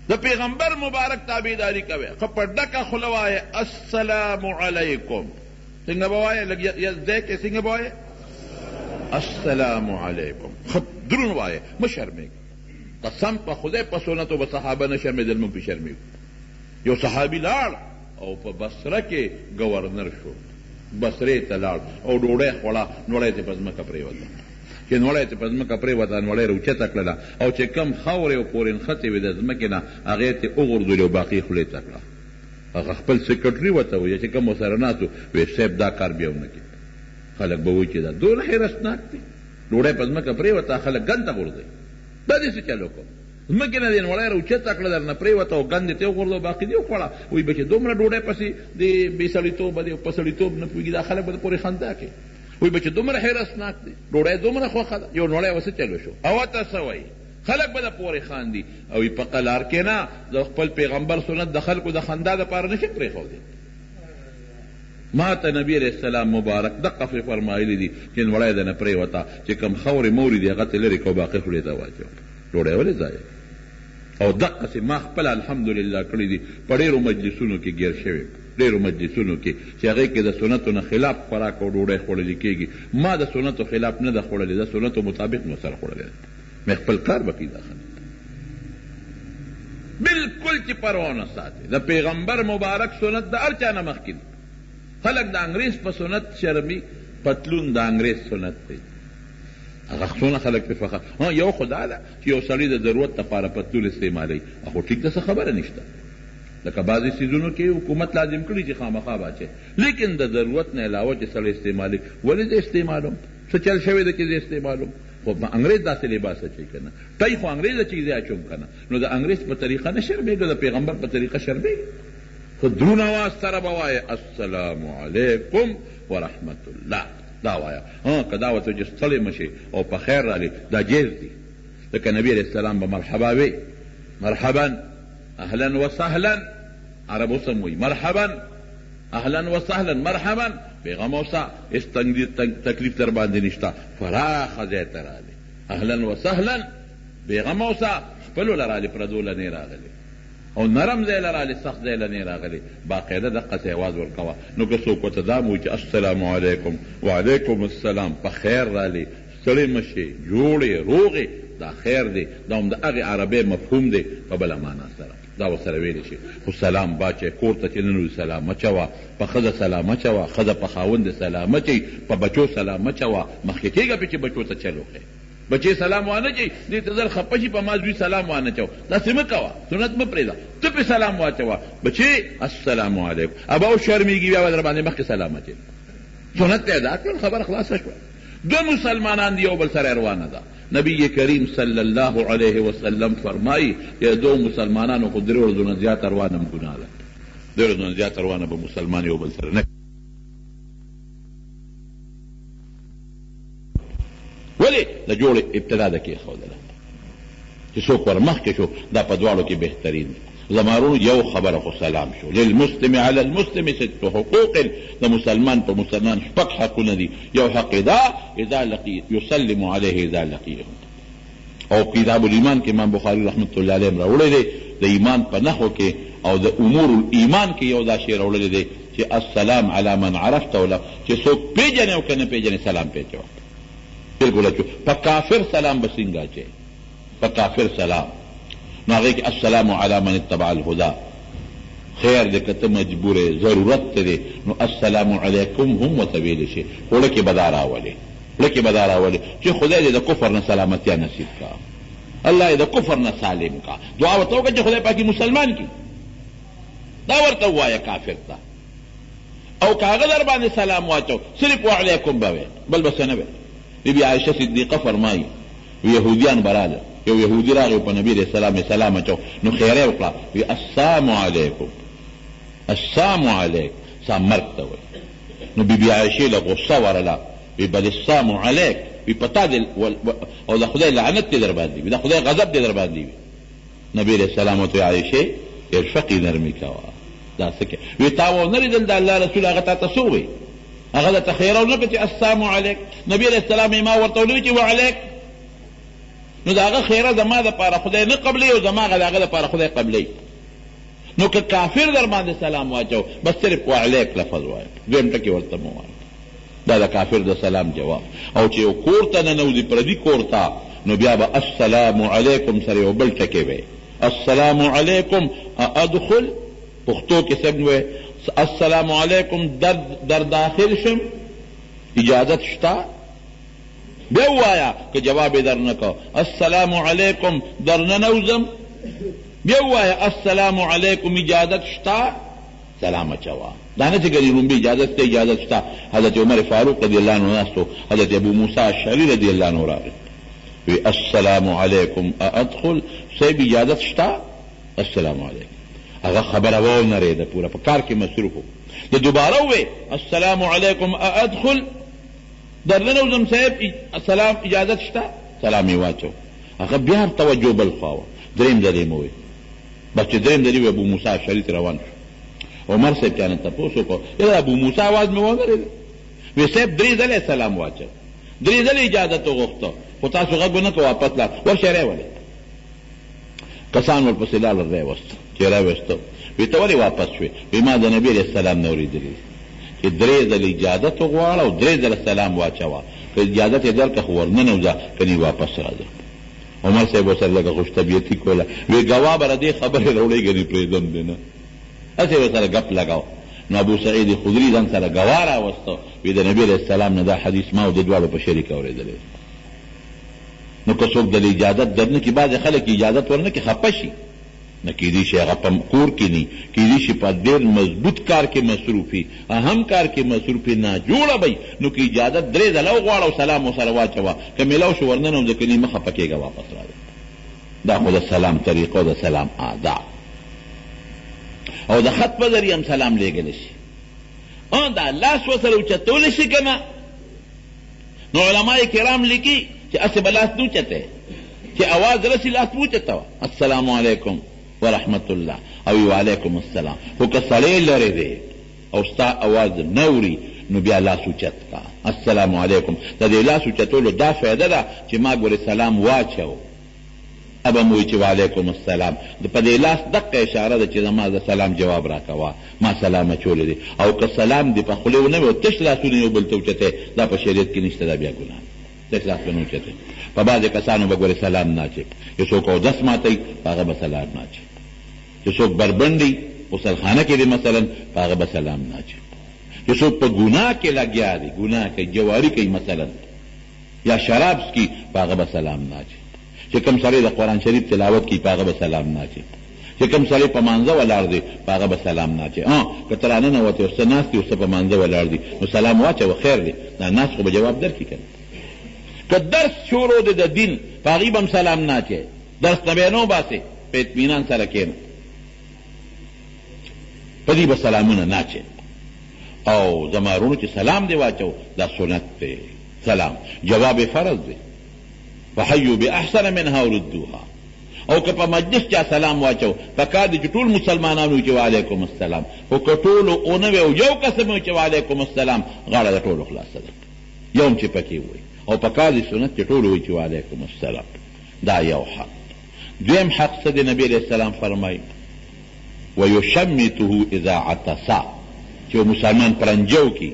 د پیغمبر مبارک تابعداري کوئ، ښه په ډکه خوله وایه السلام علیکم. څنګه به وایه؟ لږ ځای کې څنګه به وایه؟ السلام علیکم. ښه دروند وایه، مه شرمېږه. قسم په خدای په سنتو به صحابه نه شرمېدل، موږ پرې شرمېږو. یو صحابي لاړ او په بصره کې ګورنر شو، بصرې ته لاړ او ډوډۍ خوړه، نوړی ته په ځمکه پرېوته. چې نوړی ته په ځمکه پرېوته، نوړی راوچته کړله او چې کم خاورې او پورنخښتې وې د ځمکې نه، هغې ته وغورځولې او باقي خولې ته کړه. هغه خپل سیکرټري ورته وایي چې کوم ورسره ناست و، وایي صاحب دا کار بیا ونه کړي. خلک به وایي چې دا دونه حیرتناک دی، ډوډۍ په ځمکه پرېوته، خلک ګند ته غورځوي. دا دې څه چل وکړو؟ ځمکې نه دې نوړی راوچته کړه، درنه پرېوته او ګند یې ته وغورځو، باقي دې وخوړه. وایي به چې دومره ډوډۍ پسې د بې سړیتوبه دی او په سړیتوب نه پوهېږي، دا خلک به پورې خندا کوي. وایي به چې دومره حیرتناک دی، ډوډۍ دومره خوښه ده، یو نوړی ورڅه چلو شو. او ته څه وایي؟ خلق به د پورې خاندي. او په قلار کې نه، د خپل پیغمبر سنت د خلکو د خندا دپاره نشي پرېښودی. ما ته نبی علیہ السلام مبارک دقه فرمایلی دي چې نوړی ده نه پرېوته، چې کوم خورې مورې دي هغه ته لرې کړه او باقي خولې ته واچوه. ډوډۍ ولې ضایع؟ او دقسې ما خپله الحمدلله کړي دي، په ډېرو مجلسونو کې ګیر شوی، ډېرو مجلسونو کې چې هغې کې د سنتو نه خلاف خوراک او ډوډۍ خوړلې کېږي. ما د سنتو خلاف نه ده خوړلې، د سنتو مطابق مو سره خوړلې ده. مې خپل کار به کوي دا خلک بالکل چې پروا نه ساتي. د پیغمبر مبارک سنت د هر چا نه مخکې دي. خلک د انګریز په سنت شرمي، پتلون د انګریز سنت دی. هغه څونه خلک پرې فخر. یو خو دا ده چې یو سړي د ضرورت لپاره پتلون استعمالوي، خو ټیک ده، څه خبره نشته. لکه بعضې څیزونو کې حکومت لازم کړي چې خامخا باچي، لیکن د ضرورت نه علاوه چې سړی استعمالوي، ولې زه استعمالوم؟ څه چل شوی ده چې زه استعمالوم؟ خو انګریز داسې لباس اچوي که نه، ټی خو انګریز اچوي، زه اچوم که نه. نو د انګریز په طریقه نه شرمېږه، د پیغمبر په طریقه شرمېږه. خو درون اواز سره به وایه السلام علیکم ورحمت الله. دا وایه که دا ورته چې ستړی مشي او په خیر رالی دا جیز دي لکه نبی علیه السلام به مرحبا وی مرحبا اهلا وسهلا عرب اوسم وی مرحبا اهلا وسهلا مرحبا پیغام اوسه هیڅ تکلیف در باندې نشته فراخه ځای ته رالی اهلا وسهلا پیغام اوسه خپلو لرالی پردو لنې راغلی او نرم ځای لرالی سخت ځای لنې راغلی باقاعده دقسې اواز ورکوه نو که څوک ورته دا وایي چې السلام علیکم وعلیکم السلام په خیر رالی ستړی مشي جوړې روغې دا خیر دی دا هم د هغې عربۍ مفهوم دی په بله معنا سره دا ورسره ویلی شي خو سلام باچی کور ته چې ننوځي سلام اچوه په ښځه سلام اچوه ښځه په خاوند سلام اچوي په بچو سلام اچوه مخکې کېږه پې چې بچو ته چل وښیې بچې سلام وانه چي دې ته زر خفه شي په ما زوی سلام وانه چو داسې مه کوه سنت مه پرېږده ته پې سلام واچوه بچې السلام علیکم ابا او شرمېږي بیا به در باندې مخکې سلام اچوي سنت ته ادا کړل خبره خلاصه شوه دو مسلمانان دی یو بل سره روانه ده نبی کریم صلی الله علیه وسلم فرمایي دو مسلمانانو خو درې ورځو نه زیاته روانه هم ګناه ده درې ورځو نه زیاته روانه به مسلمان یو بل سره نه ولې د جوړې ابتدا د کېښودله چې څوک ورمخکې شو دا په دواړو کې بهترین دی زمارونو یو خبره خو سلام شو للمسلم علی المسلم ست حقوق د مسلمان په مسلمان شپږ حقونه دي یو حق دا اذا لقي یسلم علیه اذا لقیه او کتاب الایمان کې امام بخاری رحمت الله علیه راوړی دی د ایمان په نحو کې او د امور الایمان کې یو دا شی راوړی دی چې السلام علی من عرفت ولا چې څوک پیژنې او که نه پیژنې سلام پې اچوه بالکل اچو په کافر سلام به څنګه اچوې په کافر سلام نو هغې کې السلام علی من اتبع الهدى خیر دی که ته مجبور ضرورت ته دی نو السلام علیکم هم ورته ویلی شي خو لکې به دا راولې لکې به دا راولې چې خدای دې د کفر نه سلامتیا نصیب کا الله یې د کفر نه سالم کا دعا ورته وکړه چې خدای پاکي مسلمان کی دا ورته ووایه کافر ته او که هغه در باندې سلام واچو صرف وعلیکم به وی بل بس نه وی بی عائشه صدیقه فرمایي یهودیان براله یو یهودی راغی په نبی علیہ السلام سلام اچو نو خیره وکړه وی السلام علیکم السلام علیک سام مرګ ته وی نو بی عائشه له غصه ورله وی بل السلام علیک وی پتا دې او د خدای لعنت دې در باندې وي د خدای غضب دې در باندې وي نبی علیہ السلام ورته عائشه ارفقي نرمي کوه دا څه کې وی تاو نه لیدل د الله رسول هغه ته څه وی هغه ته خیره ونه کړه چې السلام علیک نبی علیہ السلام ما ورته ویل چې وعلیک نو دا هغه خیره زما دپاره خدای نه قبلوي او زما هغه د هغه دپاره خدای قبلوي نو که کافر در باندې سلام واچو بس صرف وعلیک لفظ وایه دویم ټکي ورته مه وایه دا د کافر د سلام جواب او چې یو کور ته ننوځي پردي کور ته نو بیا به السلام علیکم سره یو بل ټکی وی السلام علیکم ادخل پښتو کې سم وی السلام علیکم در داخل شم اجازت شتا بیا ووایا که جواب در نکو السلام علیکم در ننوزم بیا ووایا السلام علیکم اجازت شتا سلام اچوا دا نه چې ګنې لومبي اجازت ته اجازت شتا حضرت عمر فاروق رضی الله عنه ناستو حضرت ابو موسی اشعری رضی الله عنه راغی وی السلام علیکم ادخل صاحب اجازت شتا السلام علیکم هغه خبره وونه ریده پوره په کار کې مصروف و د دوباره وی السلام علیکم ادخل در ننوزم صاحب سلام اجازت شتا سلام یې واچو هغه بیا توجه بل خوا وه دریم ځل یې مه وی بس چې دریم ځل یې ابو موسی اشعري ته روان شو عمر صاحب چانه تپوس وکړو یاره ابو موسی اواز مې واورېده وی صاحب درې ځله سلام واچو درې ځله اجازت وغوښته خو تاسو غږ ونه کړه واپس لاړ ورشه راولې کسان ورپسې لاړل راوسته چې راوسته وی ته ولې واپس شوې وی ما د نبي علیه السلام نه اورېدلي چې درې ځله اجازت وغواړه او درې ځله سلام واچوه که اجازت یې درکړه خو ورننوځه کنې واپس راځه عمر صاحب ورسره لږه خوش طبیعتي کوله وی ګواه به دې خبرې راوړی ګنې پرېږدم دې نه هسې ورسره ګپ لګاو نو ابو سعید خدري ځان سره ګواه راوسته وی د نبي علیه السلام نه دا حدیث ما او د دواړو په شریک اورېدلی نو که څوک د اجازت درنه کې بعضې خلک اجازت ورنه کې خفه شي نه کېدی شي هغه په کور کې نه کېدی شي په ډېر مضبوط کار کې مصروفي اهم کار کې مصروفي ناجوړه وی نو که اجازت درې ځله وغواړه او سلام ورسره واچوه که میلاو شو ورننوځه که نه مه خفه کېږه واپس راځه دا خو د سلام طریقه او د سلام ادا او د خط په ذریعه هم سلام لیږلی شي دا لاس ورسره اوچتولی شي که نه نو علماء کرام لیکي چې اسې به لاس نه اوچته چې اواز رسي لاس اوچته وه السلام علیکم ورحمت الله او وعلیکم السلام. خو که سړی لرې دی او ستا اواز نه اوري نو بیا لاس اوچت کا السلام علیکم. د دې لاس اوچتولو دا فایده ده چې ما ګورې سلام واچو ابا موی چې وعلیکم السلام په دې لاس دقه اشاره ده چې زما د سلام جواب راکوه ما سلام اچولی دی. او که سلام دې په خولې ونه وي او تش لاسونه یو بل ته اوچتی دا په شریعت کې نشته دا بیا ګناه تش لاس به نه اوچتی. په بعضې کسانو به ګورې سلام نه اچي یو څوک اودس ماتی په هغه به سلام نه اچي چې څوک بربنډي غسلخانه کې دی مثلا په هغه به سلام نه اچي چې څوک په ګناه کې لګیا دی ګناه کوي جواري کوي مثلا یا شراب څکي په هغه به سلام نه اچي چې کوم سړی د قرآن شریف تلاوت کوي په هغه به سلام نه اچي چې کوم سړی په مانځه ولاړ دی په هغه به سلام نه اچي. که ته راننه وتې او څه ناست دي او څه په مانځه ولاړ دي نو سلام واچوه خیر دی دا ناست خو به جواب درکړي که که درس شروع دی د دین په هغې به هم سلام نه اچي درس نه به یې نه وباسې په اطمینان سره کښېنه په دې به سلامونه نه اچي. او زما وروڼو چې سلام دی واچو دا سنت دی سلام جواب فرض دی فحیو باحسن منها ردوها. او که په مجلس چا سلام واچو پکار دی چې ټول مسلمانانو چې وعلیکم السلام خو که ټولو اونه وي او یو قسم وي چې وعلیکم السلام غاړه د ټولو خلاصه ده یو هم چې پکې وي او پکار دی سنت چې ټولو وي چې وعلیکم السلام. دا یو حق. دویم حق څه دی نبی علیه السلام فرمایي ویشمته اذا عطسا چې مسلمان پرنجو کی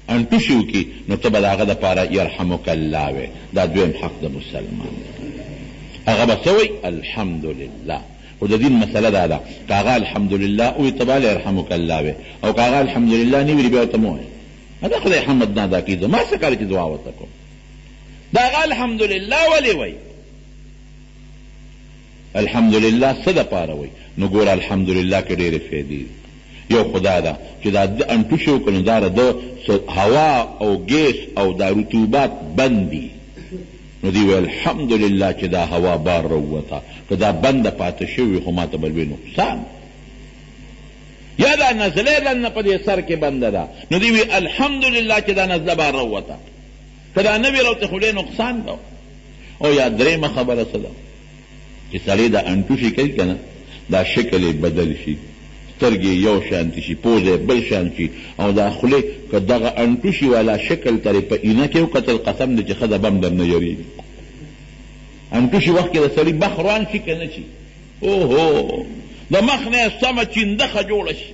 انټوشو کی نو ته به د هغه دپاره یرحمک الله وی دا دویم حق د مسلمان هغه به څه وی الحمدلله. خو د دین مسله دا ده که هغه الحمدلله وی ته به یرحمک الله وی او که هغه الحمدلله نه ویلي بیا ورته مه وایه دا خدای حمد نه ادا کېږي ما څه کار چې دعا ورته کوم دا هغه الحمدلله ولې وی الحمدلله څه دپاره وی نو ګوره الحمدلله کې ډېرې فایدې دي. یو خدا ده چې دا د انټوشي وکړو نو دا د هوا او ګیس او دا رطوبات بند دي نو دی وی الحمدلله چې دا هوا بار راووته که دا بنده پاته شوي خو ما ته به لوی نقصان یا دا نزله دننه په دې سر کې بنده ده نو دی وی الحمدلله چې دا نزله بار راووته که دا نه وي راوته خو لوی نقصان ده. او یا درېیمه خبره څه ده چې سړی دا انټوشي کوي که نه دا شکل یې بدل شي سترګې یو شانتي شي پوزه بل شان شي او دا خولې که دغه انټوشي والا شکل ترې په اینه کې وکتل قسم دی چې ښځه بم در نه یریږي. انټوشي وخت کې د سړي مخ روان شي که نه شي اوهو د مخ نه یې سمه چیندخه جوړه شي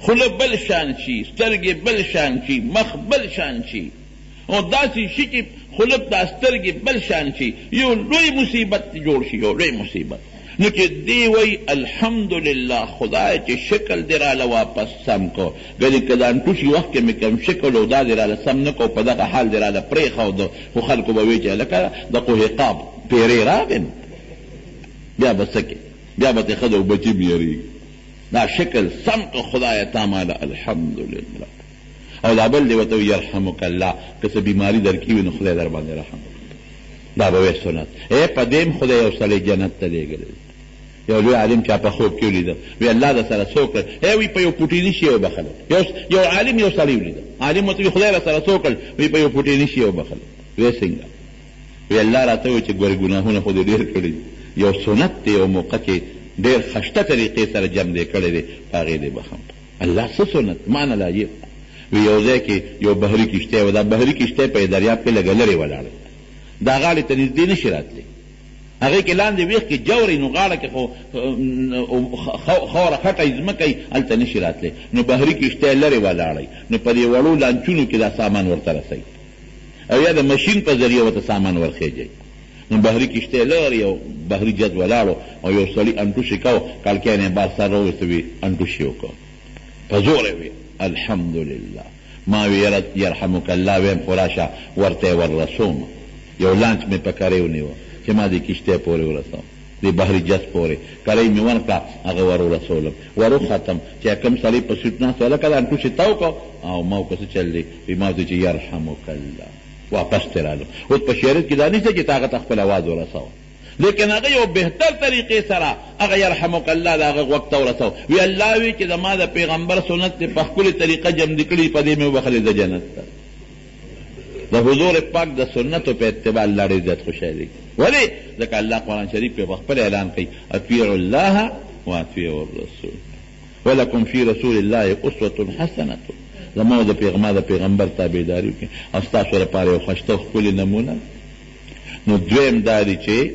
خوله بل شان شي سترګې بل شان شي مخ بل شان شي او داسې شي چې خوله دا سترګې بل شان شي یو لوی مصیبت جوړ شي یو لوی مصیبت. نو چې دی وی الحمدلله خدای چې شکل دی راله واپس سم کو ګنې که د انټوشي وخت کې مې کوم شکل او دا دی راله سم نه کو په دغه حال دی راله پرېښود خو خلکو به وی چې هلکه د قهقاب پیرې راغیم بیا به څه کې بیا به ترې ښځه او بچي م یېرېږي دا شکل سم کو خدای تا ماله الحمدلله. او دا بل دی ورته وي یرحمک الله که څه بیماري در کې وي نو خدای در باندې رحم دا به وی سنت. په دې خدای یو سړی جنت ته لیږلی یو لوی عالم چا په خوب کې ولیده وی الله د سره څه وکړل وی په یو پوټي نشي یې وبخلی یو عالم یو سړی ولیده عالم ورته وی خدای را سره څه وکړل وی په یو پوټي نشي یې وبخلی وی څنګه وی الله راته وی چې ګورې ګناهونه خو دې ډېر کړي یو سنت دی یو موقع کې ډېر خشته طریقې سره جمع دی کړی دی په هغې دې بخم الله څه سنت معنه لاجب. وی یو ځای کې یو بحري کښتۍ وه دا بحري کښتۍ په دریاب کې لږه لرې ولاړه دا غاړې ته نږدې نشي راتلی هغې کې لاندې ویښ کې جورې نو غاړه کې خو خاوره خټی ځمکه یي هلته نشي راتلی نو بحري کښتۍ لرې ولاړئ نو په دې وړو لانچونو کې دا سامان ورته رسئ او یا د مشین په ذریعه ورته سامان ورخیجئ نو بحري کښتۍ لرې یو بحري جز ولاړو او یو سړي انټوشي کو کالکیان یې بار سر راوویسته وي انټوشي وکړو په زور یې وي الحمدلله ما وی یرحمک الله ویم خو راشه ورته ور رسوم یو لانچ مې په کرۍ ونیوه چې ما دې کښتۍ پورې ورسوم دې بحري جز پورې کرۍ مې ورکړه هغه ور ورسولم ور وختم چې کوم سړی په سیټ ناست و هلکه دا انټوشي تاو کړو او ما وکړه څه چل دی وی ما ورته چې یرحمک الله واپس ترې رالم. اوس په شریعت کې دا نشته چې ته هغه ته خپل اواز ورسوه لیکن هغه یو بهتر طریقې سره هغه یرحمک الله د هغه غوږ ته ورسو وی الله وی چې زما د پیغمبر سنت دې په ښکلې طریقه جمع دي کړي په دې مې وبخلې د جنت ته د حضور پاک د سنتو په اتباع الله ډېر زیات خوشحالي ولې ځکه الله قرآن شریف په خپل اعلان کوي اطیعوا الله واطیعوا الرسول ولکم فی رسول الله اسوة حسنة زما د پیغمبر تابعداري وکړئ او ستاسو لپاره یو ښایسته ښکلې نمونه. نو دویم دا دی چې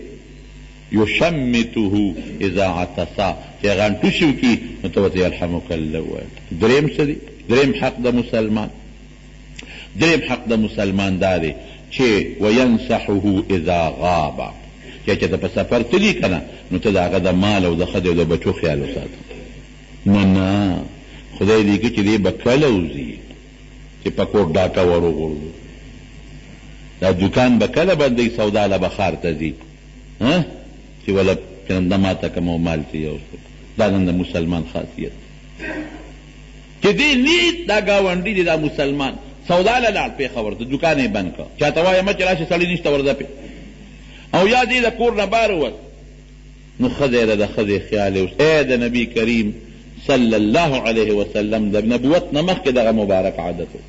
یشمته اذا عطسا چې غنټوشي وکړي نو ته ورته یرحمک الله ووایه. دریم څه دی؟ دریم حق د مسلمان دا دی چې وینصحه اذا غاب چې ته په سفر تلي که نه نو ته د هغه د مال او د ښځې او د بچو خیال وساته. نه خدای دې کړي چې دی به کله وځي چې په کور ډاکه وروغورځو دا دوکان به کله بندوي سودا له به ښار ته ځي چې وله چرنده ماته کم او مال چې یو دا نن د مسلمان خاصیت چې دی نیت دا ګاونډي دی دا مسلمان سودا له لاړ پېښور ته دوکان یې بند کړه چاته وایه مه چې راشي سړي نشته ورځه پې او یا دې د کور نه بار ووت نو ښځه یې د ښځې خیال یې ای د نبي کریم صلی الله علیه وسلم د نبوت نه مخکې دغه مبارک عادت و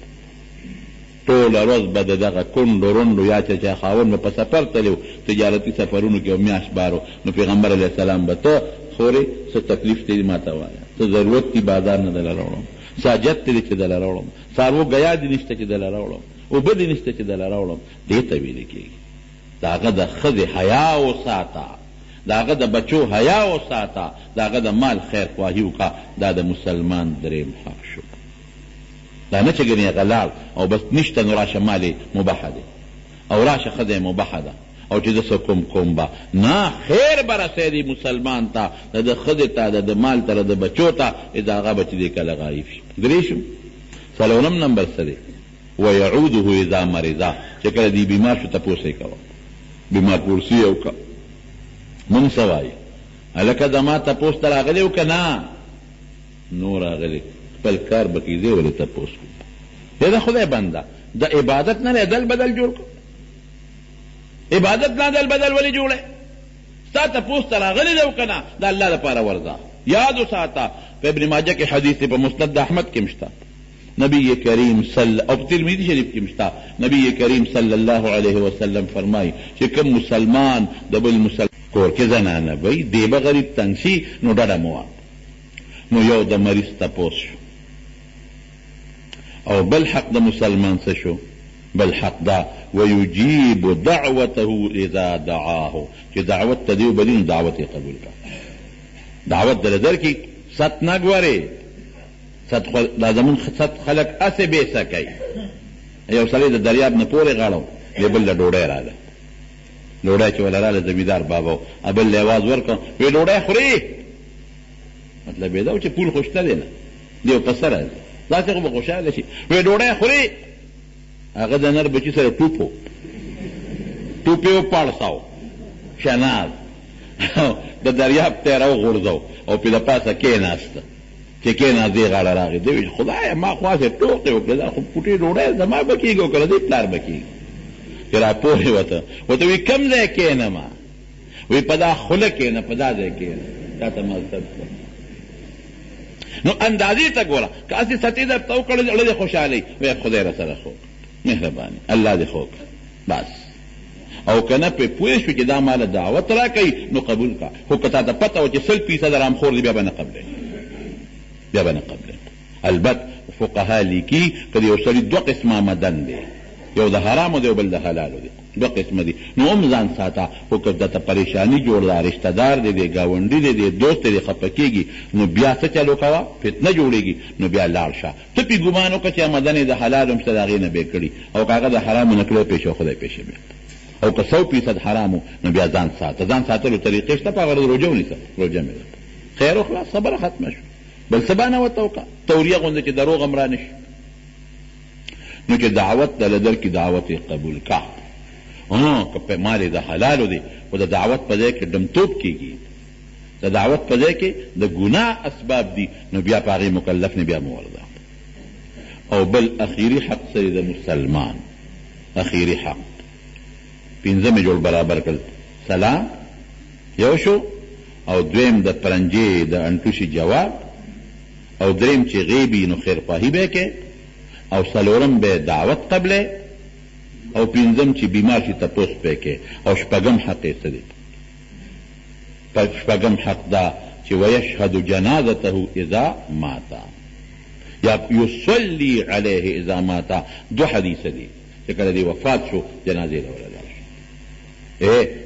ټوله ورځ به د دغه کونډو رونډو یا چې خاوند به په سفر تللی و تجارتي سفرونو کې او میاشت بارو نو پیغمبر علیه السلام به ته خورې څه تکلیف دی ما ته وایه څه ضرورت دی بازار نه دله راوړم څه حاجت دی چې دله راوړم څاروو ګیا دي نشته چې دله راوړم اوبه دي نشته چې دله راوړم دې ته ویلې کېږي د هغه د ښځې حیا وساته د هغه د بچو حیا وساته د هغه د مال خیر خواهي وکړه دا د مسلمان دریم حق شو. دا نه چې ګنې هغه لاړ او بس نشته نو راشه مال مباحه دی او راشه ښځه مباحه ده او چې زه څه کوم به نه خیر به رسېدي مسلمان ته د ښځې ته د مال ته د بچو ته د هغه به چې دی کله غایب شي. دریشم څلورم نمبر څه دی؟ ویعوده اذا مرضا چې کله دی بیمار شو تپوس یې کوه بیمار پرسي یې وکړه مونږ څه وایي هلکه زما تپوس ته راغلی و که نه نو راغلی خپل کار به کېږي ولې تپوس کړو د خدای بنده د عبادت نه دل بدل جوړ کړو عبادت نه دل بدل ولې جوړه ستا تپوس ته راغلی دی و که نه د الله لپاره ورځه یاد وساته په ابن ماجه کې حدیث په مسند احمد کې مشته نبی کریم او ترمذی شریف کې مشته نبی کریم صلی الله علیه وسلم فرمایي چې کوم مسلمان د بل مسلمان کور کې زنانه وی دی به غریب تنګ شي نو ډډه مو نو یو د مریض تپوس شو او بل حق د مسلمان څه شو بل حق دا ویجیب دعوته اذا دعاه چې دعوت ته دیو بلین دعوت یې قبول کړه دعوت در کې ست نه ګورې دا زمون ست خلک اسې بیسه کوي یو سړی د دریاب نه پورې غاړو دی بل له ډوډۍ راغله ډوډۍ چې وله راغله زمیندار بابا و بل له اواز ورکړه وی ډوډۍ خورې مطلب یې دا و چې پول خو شته دی نه دی په سره داسې خو به خوشحاله شي وی ډوډۍ خورې هغه د نر بچي سره ټوپ یې وپاړساو شناز د دریاب ته یې راوغورځو او پې د پاسه کېناسته چې کېناست دې غاړه راغی دی ویل خدایه ما خو هسې ټوقې وکړې دا خو پوټې ډوډۍ زما به کېږي او که د دې پلار به کېږي چې را پوهې ورته وی کوم ځای کېنمه وی په دا خوله کېنه په دا ځای کېنه تا ته مقصد نو اندازې ته ګوره که هسې سطې درته وکړل زړه دې خوشحالۍ وی خدای را سره خوږ مهرباني الله دې خوږ بس او که نه پې پوه شو چې دا ماله دعوت را کوي نو قبول کا خو که تا ته پته و چې 100% رامخور دی بیا به نه قبلې البته فقها لیکي که د یو سړي دوه قسمه مدن دی یو د حرامو دی او بل د حلالو دی دوه قسمه دي نو هم ځان ساته خو که درته پریشاني جوړ ده رشته دار دی دی ګاونډي دی دی دوست دی خفه کېږي نو بیا څه چلو کوه فتنه جوړېږي نو بیا لاړ شه ته پې ګمان وکړه چې مدن یې د حلالو هم شته د هغې نه بې کړي او که هغه د حرامو نه کړی پېښه خدای پېښه بیا او که 100% حرامو نو بیا ځان ساته ځان ساتلو طریقې شته په هغه روژه ونیسه روژه مې ده خیر وخلاص خبره ختمه شو بل څه به نه ورته وکړه توریه غوندې چې دروغ هم را نه شي نو چې دعوت دله درکړي دعوت یې قبول کا که مال یې د حلالو دی خو د دعوت په ځای کې ډمتوب کېږي د دعوت په ځای کې د ګناه اسباب دي نو بیا په هغې مکلف نه بیا مو ورده او بل اخیري حق سره د مسلمان اخیري حق پنځه مې جوړ برابر کړل سلام یو شو او دویم د پرنجې د انټوشي جواب او دریم چې غیبی نو خیرخواهي به کې او څلورم به دعوت قبله او پنځم چې بیمار شي تپوس پې کې، او شپږم حق یې څه دی؟ شپږم حق دا چې ویشهد جنازته اذا ماتا یا یصلی علیه اذا ماتا. دو حدیث دی چې کله دی وفات شو جنازې له ولګول شو.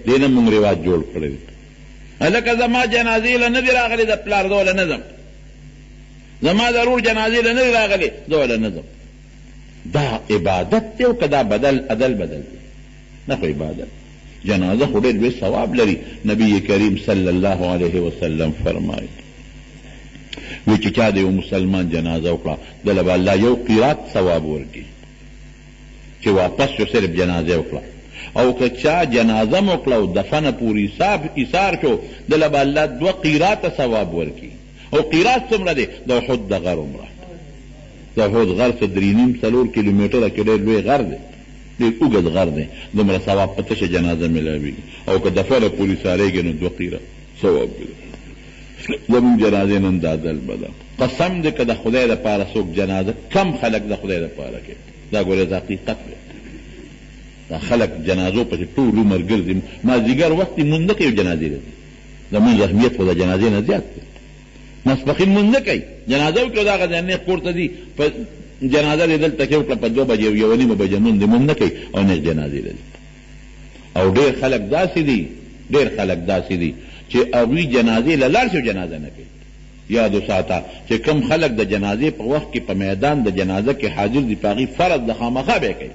دې نه موږ رواج جوړ کړی لکه زما جنازې له نه دي راغلي د پلار دوله نه ځم، زما ضرور جنازې له نه دي راغلي دوله نه ځم. دا عبادت دی او که دا عدل بدل دی؟ نه خو عبادت. جنازه خو ډېر لوی ثواب لري. نبی کریم صلی الله علیه وسلم فرمایي وی چې چا د یو مسلمان جنازه وکړه دله به الله یو قیرات ثواب ورکړي چې واپس شو صرف جنازه وکړه، او که چا جنازه م وکړه او دفنه پورې ایثار شو دله به الله 2 قیراته ثواب ورکړي. او قیرات څومره دی؟ د احد د غر عمره. د احد غر څه 3.5-4 کیلومتره کې ډېر لوی غر دی، ډېر اوږد غر دی. دومره ثواب په تشه جنازه میلاویږي. او که دفنه پورې ایثارېږي نو 2 قیرات ثواب دی. زمون جنازه نن دا عدل بده. قسم دې که د خدای دپاره څوک جنازه کم خلک د خدای دپاره کوي، دا ګوره د حقیقت دی. دا خلک جنازو پسې ټول عمر ګرځي، مازدیګر وخت یې مونځ نه کوي جنازې ته. زمونږ اهمیت خو د جنازې نه زیات دی. ماسپښین مونځ نه کوي، جنازه وکړو دغه ځای نیغ کور ته ځي، په جنازه دې دلته کې وکړه په 2 بجې 1:30 بجې مونځ دې مونځ نه کوي او نیغ جنازې ته ځي. او ډېر خلک داسې دي چې هغوی جنازې له لاړ شو جنازه نه کوي. یاد وساته چې کم خلک د جنازې په وخت کې په میدان د جنازه کې حاضر دي، په هغوی فرض د خامخا به کوي.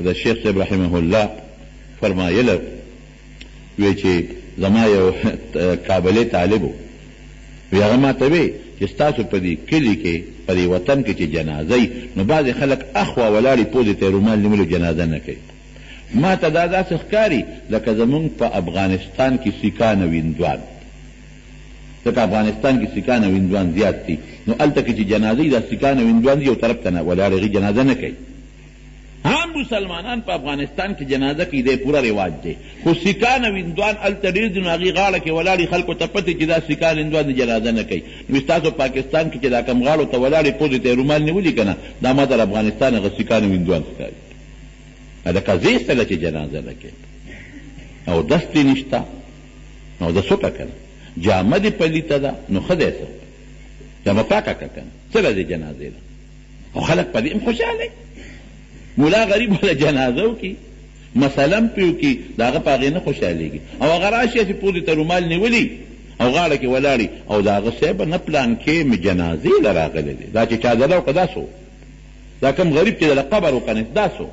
د شیخ صاحب رحمه الله فرمایله وی چې زما یو کابلي طالب و، وی هغه ماته وی چې ستاسو په دې کلي کې په دې وطن کې چې جنازه وي نو بعضې خلک اخوا ولاړې پوزې ته یې رومال نیولو جنازه نه کوي. ما ته دا داسې ښکاري لکه زمونږ په افغانستان کې سیکان او هندوان، ځکه افغانستان کې سیکان او هندوان زیات دي، نو هلته کې چې جنازه وي دا سیکان او هندوان دي یو طرف ته ولاړ هغې جنازه نه کوي. عام مسلمانان په افغانستان کې جنازه کې دی پوره رواج دی، خو سیکان او هندوان هلته ډېر دي، نو هغې غاړه کې ولاړې خلکو ته پته چې دا سیکان هندوان دي جنازه نه کوي. نو ستاسو پاکستان کې چې دا کم غاړو ته ولاړې پوزې ته یې رومال نیولي که نه، دا ما در افغانستان هغه سیکان او هندوان ښکاري. دا قضیه سره چې جنازه نه کوي او دستې نشته نو د څوکه که نه جامه دې پلیته ده نو ښه دی څه جامه پاکه که که نه څه له دې جنازې ده. او خلک په دې هم خوشحاله مولا غریب وله جنازه وکړي مثلا پې وکړي د هغه په هغې نه خوشحالېږي، او هغه راشي چې پوزې ته رومال نیولي او غاړه کې ولاړي او د هغه صاحب نه پلان کې مې جنازې له راغلی دی. دا چې چا دله وکړه دا څو، دا کم غریب چې دله قبر وکنې دا څو،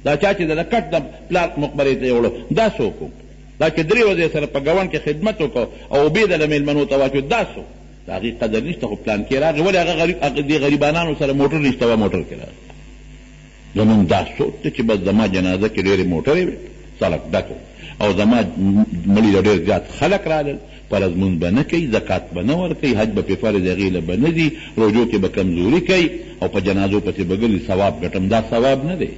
دا چا چې د کټ د پلار مقبرې ته یې وړو دا څوک و، دا چې 3 ورځې سره په ګاونډ کې خدمت وکړو او اوبې دله میلمنو ته واچو دا څوک، د هغې قدر نشته. خو پلان کې راغی ولې هغه دې غریبانانو سره موټر نشته وه موټر کې راغی. زمونږ دا سوچ دی چې بس زما جنازه کې ډېرې موټرې وې سړک ډک او زما مړي له ډېر زیات خلک رالل، فرض مونځ به نه کوي، زکات به نه ورکوي، حج به پې فرض هغې له به نه ځي، روژو کې به کمزوري کوي او په جنازو پسې به ګرځي ثواب ګټم. دا ثواب نه دی،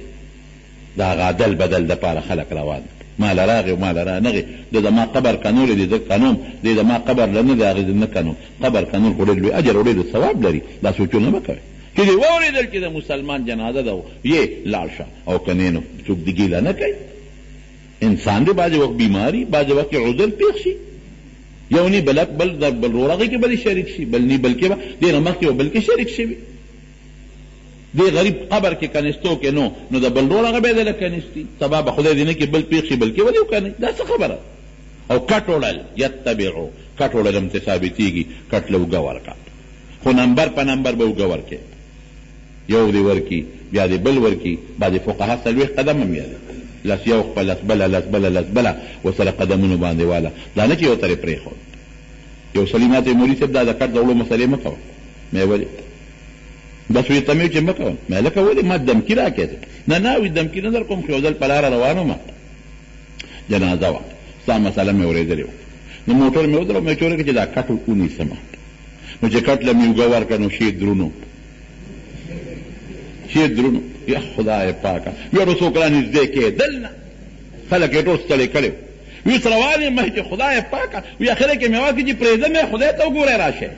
دا عدل بدل دپاره خلک روان ماله راغی او ماله رانغی. د زما قبر کنول دی زه کنوم، دی زما قبر له نه دی هغې زه نه کنوم. قبر کنول خو ډېر لوی اجر او ډېر ثواب لري. دا سوچونه مه کوئ چې دې واورېدل چې د مسلمان جنازه ده یې لاړ شه او که نه نو څوک دې ګیله نه کوي. انسان دی بعضې وخت بیماري بعضې وخت کې عذر پېښ شي، یو نی بل رورغې کې به شریک شي، بل نی بلکې به دې نه مخکې به بل کې شریک شوي. دې غریب قبر کې کنستو کې نو د بل ډول هغه به یې دله کنستي، سبا به خدای دې نه کې بل پېښ شي بلکې ولې وکنئ. دا څه خبره؟ او کټ وړل یتبعو، کټ وړل هم ته ثابتېږي، کټ له اوږه ورکړه، خو نمبر په نمبر به اوږه ورکړې، یو دې ورکړي بیا دې بل ورکړي. بعضې فقها 40 قدم هم یاده، لس یو خپل لس بله لس بله لس بله ورسره قدمونو باندې واله، دا نه چې یو ترې پرېښود. یو سړي ما ته مولي صاحب دا د کټ د وړو مسلې مه کوه. مې ولې بس وی ته مې چې مه کوه. مې لکه ولې ما دمکي راکړې نه وي دمکي نه در کوم، خو یو ځل په لاره روان وم جنازه وه، ستا مسله مې اورېدلې وه، نو موټر مې ودرو مې چورې کړه چې دا کټ ونیسمه، نو چې کټ له مې اوږه ورکړه نو شي درونو یا خدای پاکه بیا به څوک رانږدې کېدل نه، خلک یې ټول ستړی کړی وي روان یم مخکې خدای پاکه وي اخره کې مې واکړي چې پرېږدم یې خدای ته وګورئ راشئ.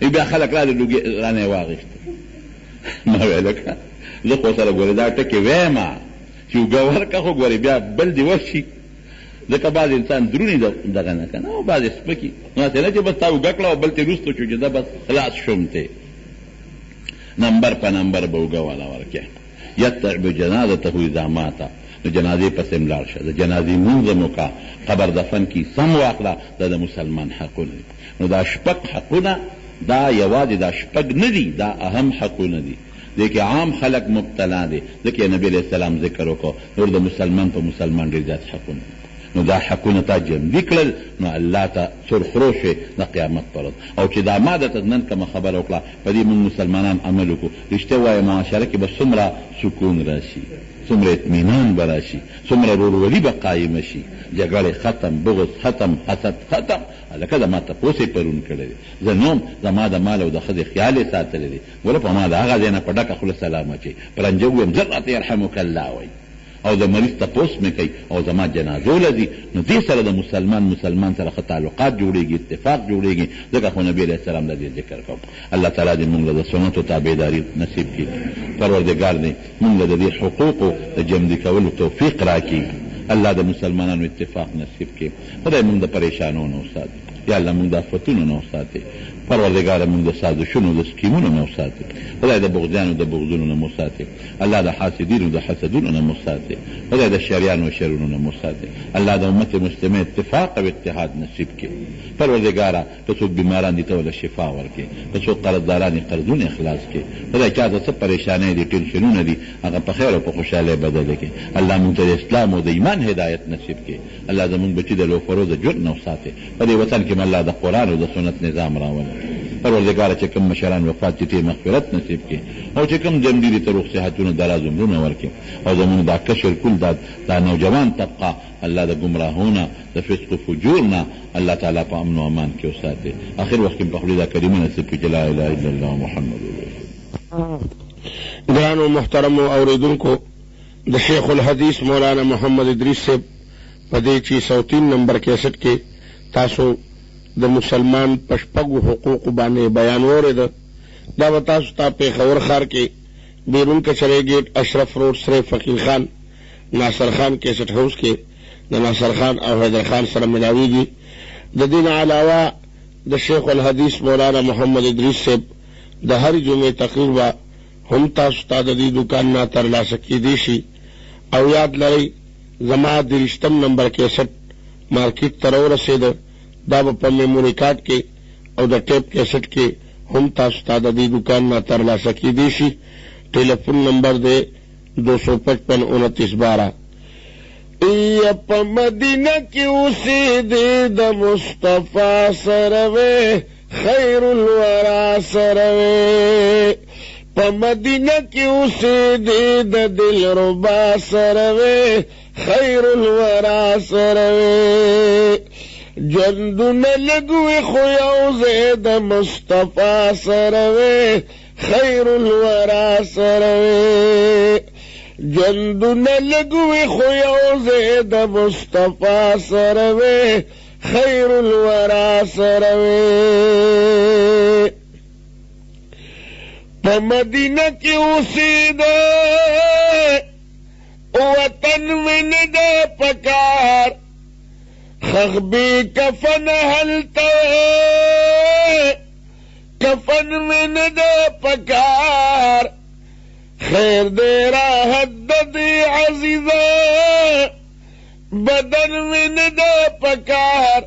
بیا خلک راځي لوګي رانه یې واغېسته. ما ویل که زه خو سره ګورې دا ټکې ویمه چې اوږه ورکه خو ګورې بیا بل دې وشي ځکه بعض انسان درونی دغه نه که نه او بعضې سپکي هسې نه چې بس تا اوږه کړه او بل ترې وروسته شو چې زه بس خلاص شوم تی نمبر په نمبر به اوږه والا ورکې یتبع جنازته اذا ماته نو جنازې پسې هم لاړ شه د جنازې مونځ هم وکړه قبر دفن کي سم واخله دا د مسلمان حقونه دي نو دا شپږ حقونه دا یوازې دا شپږ نه دي دا اهم حقونه دي دې کې عام خلق مبتلا دي ځکه نبی علیه السلام ذکر وکړو نور د مسلمان په مسلمان ډېر زیات حقونه نو دا حقونه تا جمدي کړل نو الله ته سرخرو شوې د قیامت پر ورځ او چې دا ما درته نن کومه خبره وکړه په دې موږ مسلمانان عمل وکړو رښتیا وایه معاشره کې به څومره سکون راشي څومره اطمینان به راشي څومره ورورولي به قایمه شي جګړې ختم بغض ختم حسد ختم لکه د ما تپوس یې پرون کړی دی زه نوم زما د مال او د ښځې خیال یې ساتلی دی ګوره په ما د هغه ځای نه په ډکه خوله سلام اچوي پرنجه ووایم زر راته یرحمک الله وایي او د مریض تپوس مې کوي او زما جنازو لځي نو دې سره د مسلمان سره ښه تعلقات جوړېږي اتفاق جوړېږي ځکه خو نبي علیه السلام د دې ذکر کوم الله تعالی دې موږ له د سنتو تابعداري نصیب کړي پروردګار دې موږ له د دې حقوقو د جمدي کولو توفیق راکړي الله د مسلمانانو اتفاق نصیب کړي خدای موږ د پریشانو نه وساتي یا الله موږ د آفتونو نه وساتي پروردګاره موږ د سازشونو د سکیمونو نه وساتي خدای د بغضیانو د بغضونو نه وساتي الله د حاسدینو د حسدونو نه وساتي خدای د شریانو و شرونو نه وساتي الله د امت مسلمه اتفاق او اتحاد نصیب کړي پروردګاره که څوک بیماران دي ته وله شفا ورکړي که څوک قرضداران یې قرضونه اخلاص کړي خدای چا ته څه پریشانۍ دي ټینشنونه دي هغه په خیر او په خوشحالۍ بدله کړي الله موږ ته د اسلام او د ایمان هدایت نصیب کړي الله زموږ بچي د لوفرو د جرم نه وساتي په دې وطن کې الله د قرآن او د سنت نظام راولي پروردګاره چې کوم مشران وفات دي ته مغفرت نصیب کړي او چې کوم جمدي دي ته روغ صحتونه دراز عمرونه ورکړي او زموږ دا کشر کل دا نوجوان طبقه الله د ګمراهونه د فسق و فجور نه الله تعالی په امن و امان کې وساتي اخر وخت کې په خپل دا کلمه نصیب کړي لا اله الا الله محمد رسول الله ګرانو محترمو اوریدونکو د شیخ الحدیث مولانا محمد ادریس صاحب په دې 603 نمبر 61 کې تاسو د مسلمان په شپږو حقوقو باندې بیان واورېده دا به تاسو ته پېښور ښار کې بیرون کچرې ګیټ اشرف روډ سره فقیر خان ناصر خان کیسټ هاوس کې د ناصر خان او حیدر خان سره ملاویږي د دې نه علاوه د شیخ الحدیث مولانا محمد ادریس صاحب د هر جمعې تقریر به هم تاسو ته د دې دوکان نه ترلاسه کیدی شي او یاد لرئ زما 30 نمبر 61 مارکیټ ته راورسېده دا به په میموري کارت کې او د ټیپ کیسټ کې هم تاسو ته د دې دوکان نه ترلاسه کیدی شي ټلیفون نمبر دی 255 29 12 په مدینه کې اوسېدې د مصطفی سره وې خیر الورا سره وې په مدینه کې اوسېدې د دلربا سره وې خیر الورا سره وې جندونه لګوي خو یو ځای د مصطفی سره وې خیر الورا سره وې جندونه لګوي خو یو ځای د مصطفی سره وې خیر الورا سره وې په مدینه کې اوسېده وطن مې نه ده پکار خغبی کفن هلتا کفن میں ندا پکار خیر دے راحت دی عزیزا بدن میں ندا پکار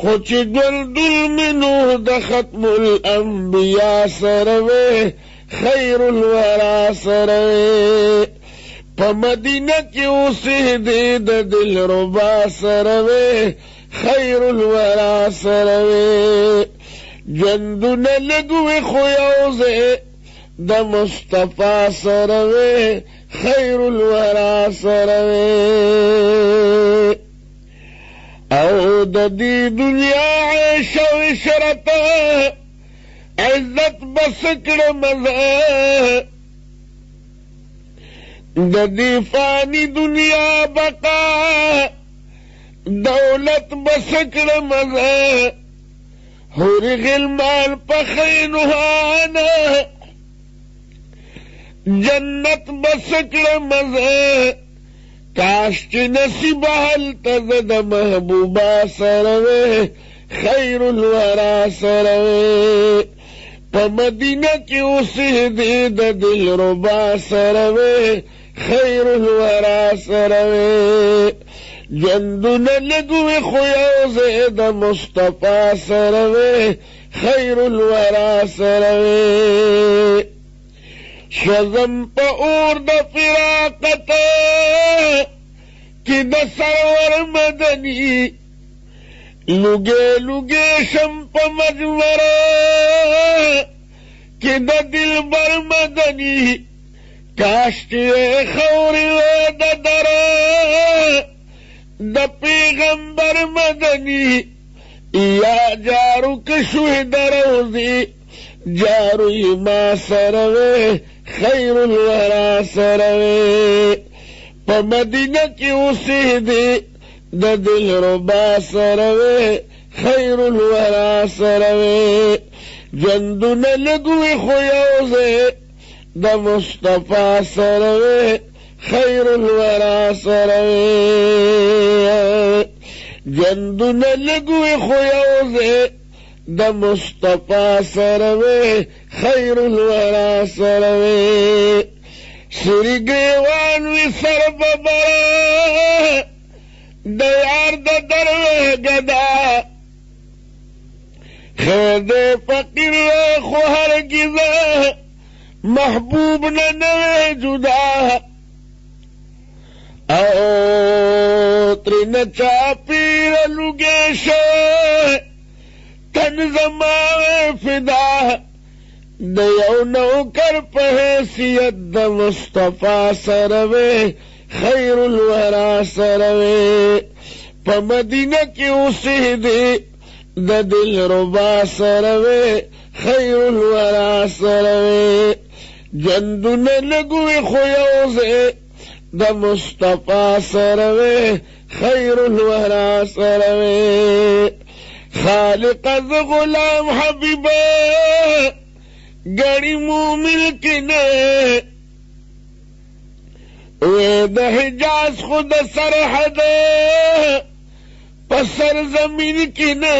خوچ گل دل منو دا ختم الانبیاء سروے خیر الورا سروے په مدینه کې اوسېدې د دلربا سره وې خیر الورا سره وې ژوندونه لږ وې خو یو ځای د مصطفی سره وې خیر الورا سره وې او د دې دنیا عیش او عشرت عزت بس کړه مزه د دې فانی دنیا بقا دولت بس کړه مزه حور غلمان په خینوانه جنت بسکړه مزه کاش چې نصیب هلته زه د محبوبا سره وې خیر الورا سره وې په مدینه کې اوسېدې د دلربا سره وې خیر الورا سره وې ژوندونه لږ وې خو یو ځای د مصطفی سره وې خیر الورا سره وې شزم په اور د فراقت کې د سرور مدني لوګې لوګې شم په مجوره کې د دلبر مدني کاش چې خورې وې د دره د پیغمبر مدني یا جارو که شوې د روضې جاروی ما سره وې خیر الورا سره وې په مدینه کې اوسېدې د دلربا سره وې خیر الورا سره وې ژوندونه لږ وې خو یو ځای د مصطفی سره وې خیر الورا سره وې ژوندونه لږ وې خو یو ځای د مصطفی سره وې خیر الورا سره وې سری ګریوان وې سر ببره د یار د دروې ګدا خیر د فقیر خو هرګزه محبوب نه نوې جدا او ترېنه چاپېره لوګې شوې تن زماوے فدا د یو نوکر په حیثیت د مصطفی سره وې خیر الورا سره وې په مدینه کې اوسېدې د دلربا سره وې خیر الورا سره وې ژوندونه لږ وې خو یو ځای د مصطفی سره وې خیر الورا سره وې خالق از غلام حبیبه گڑی مومن کی نے وے د حجاز خود سرحد پسر زمین کی نے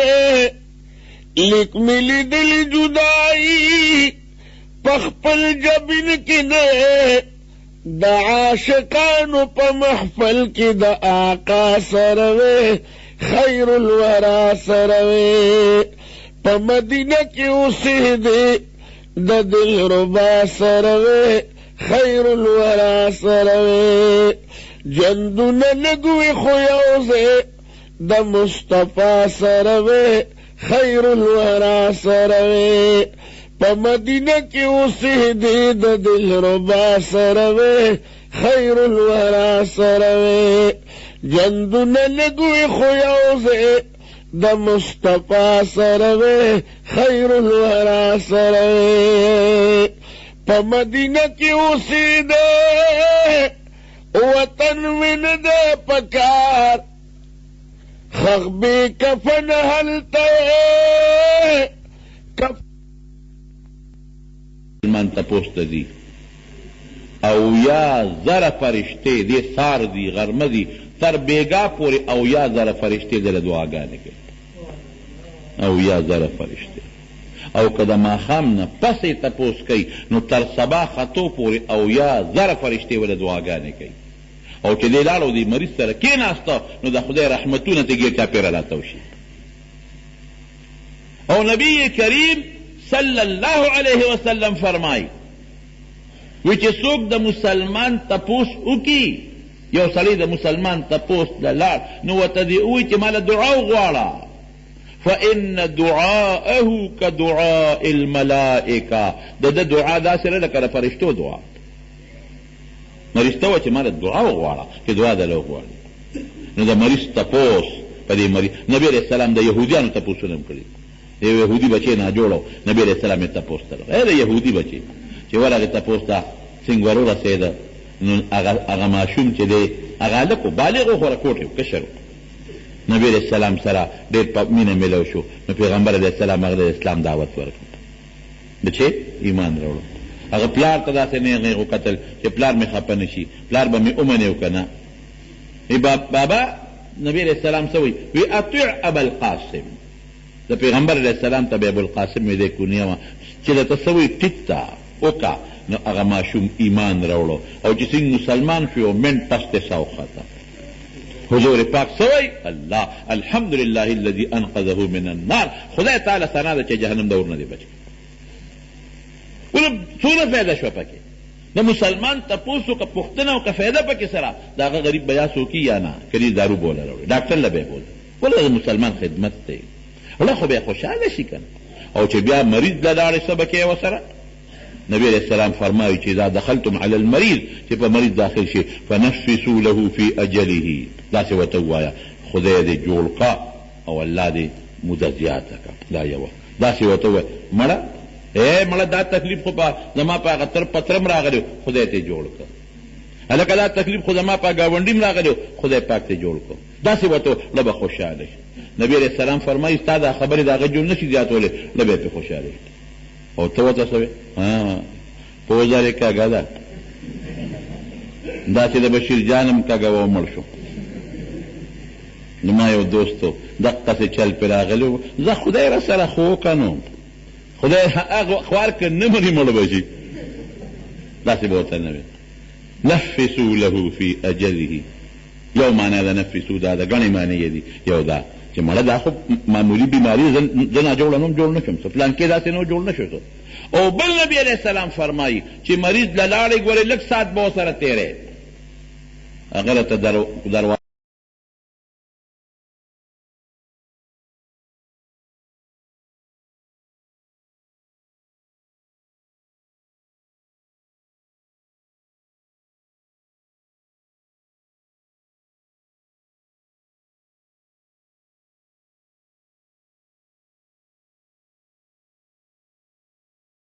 لک ملی دل جدائی پخپل جبین کی نے د عاشقانو په محفل کی د آقا سروے خیر الورا سره وې په مدینه کې اوسېدې د دلربا سره وې خیر الورا سره وې ژوندونه لږ وې خو یو ځای د مصطفی سره وې خیر الورا سره وې په مدینه کې اوسېدې د دلربا سره وې خیر الورا سره وې ژوندونه لږ وې خو یو ځای د مصطفی سره وې خیر الورا سره وې په مدینه کې اوسېدې وطن مې نه دی پکار خخ بې کفن هلته مسلمان تپوس ته دي او یا زره فرشتې دې سار دي غرمه دي تر بیګا پورې او یا زره فرشتې دله دعاګانې کوي او یا زره فرشتې او که د ماښام نه پسې تپوس کوي نو تر سبا خطو پورې او یا زره فرشتې وله دعاګانې کوي او چې دې لاړ او دې مریض سره کېناسته نو د خدای رحمتونه ته ګیر چاپېره راتاو شي او نبی کریم صلی الله علیه وسلم فرمای وی چې څوک د مسلمان تپوس وکي یو سړی د مسلمان تپوس د لاړ نو ورته دې ووایي چې ماله دعا وغواړه فإن دعاءه كدعاء الملائکه د ده دعا داسې نه لکه د فرشتو دعا مریض ته وه چې ماله دعا وغواړه چې دعا دله وغواړي نو د مریض تپوس په دې مریض نبي علیه السلام د یهودیانو تپوسونه هم کړي د یو یهودي بچی ناجوړه نبي علیه السلام یې تپوس ته راغی د یهودي بچی چې ورغې تپوس ته څنګه ورورسېده نو هغه ماشوم چې دی هغه هلک و بالغ و خو راکوټ و کشر و نبي علیه السلام سره ډېر په مینه میلو شو نو پیغمبر علیه السلام هغه د اسلام دعوت ورکړ بچی ایمان راوړو هغه پلار ته داسې نه هغې وکتل چې پلار مې خفه نه شي، پلار به مې ومنې که نه. بابا نبی علیہ السلام څه وایي؟ وی اطیع ابا القاسم. د پیغمبر علیہ السلام ته به ابوالقاسم مې دی کونیه وه چې درته څه وایي ټیک ته وکړه. نو هغه ماشوم ایمان راوړو او چې څنګه مسلمان شو یو منټ پس ته ساوخته. حضور پاک څه وایي؟ الله الحمدلله الذي انقذه من النار. خدای تعالی ثنا ده چې جهنم د اور نه دی بچ کړی. ولې څونه فایده شوه پکې؟ د مسلمان تپوس وکړه، پوښتنه وکړه، فایده پکې سره د هغه غریب به یا څوکي یا نه کني دارو بوله راوړي، ډاکټر له به یې بوله. ولې د مسلمان خدمت دی، وړه خو بیا خوشحاله شي که نه. او چې بیا مریض له لاړې څه به کوې ورسره؟ نبی علیہ السلام فرمایي چې اذا دخلتم علی المریض، چې په مریض داخل شي فنفسوا له فی اجله، داسې ورته ووایه خدای دې جوړ کا او الله دې موده زیاته کا. دا یوه داسې ورته ووایه مړه مړه دا تکلیف خو زما په هغه تر پترم راغلی خدای ته جوړ کړ، هلکه دا تکلیف خو زما په ګاونډي راغلی خدای پاک ته جوړ کړ. داسې ورته له به خوشحاله شي. نبی علیہ السلام فرمایي ستا دا خبرې د هغه جوړ نه شي زیاتولی، له به یې پې خوشحاله شي. او ته ورته څه وې؟ پوزه یې کږه ده، داسې د بشیر جان هم کږه وه مړ شو. نو ما یو دوستو دقسې چل پې راغلی و، زه خدای را سره خو که نو خدای هغه خوار که نه مري مړ به شي. داسې به ورته نه وي. نفسو له فی اجله، یو معنی ده نفسو، دا د ګڼې معنی یې دي. یو دا چې مړه دا خو معمولي بیماري زه ناجوړه نوم جوړ نه شم، څه پلان کې داسې نو جوړ نه شو. او بل نبی علیہ السلام فرمایي چې مریض له لاړې ګورې لږ ساعت به ورسره تېری، هغه راته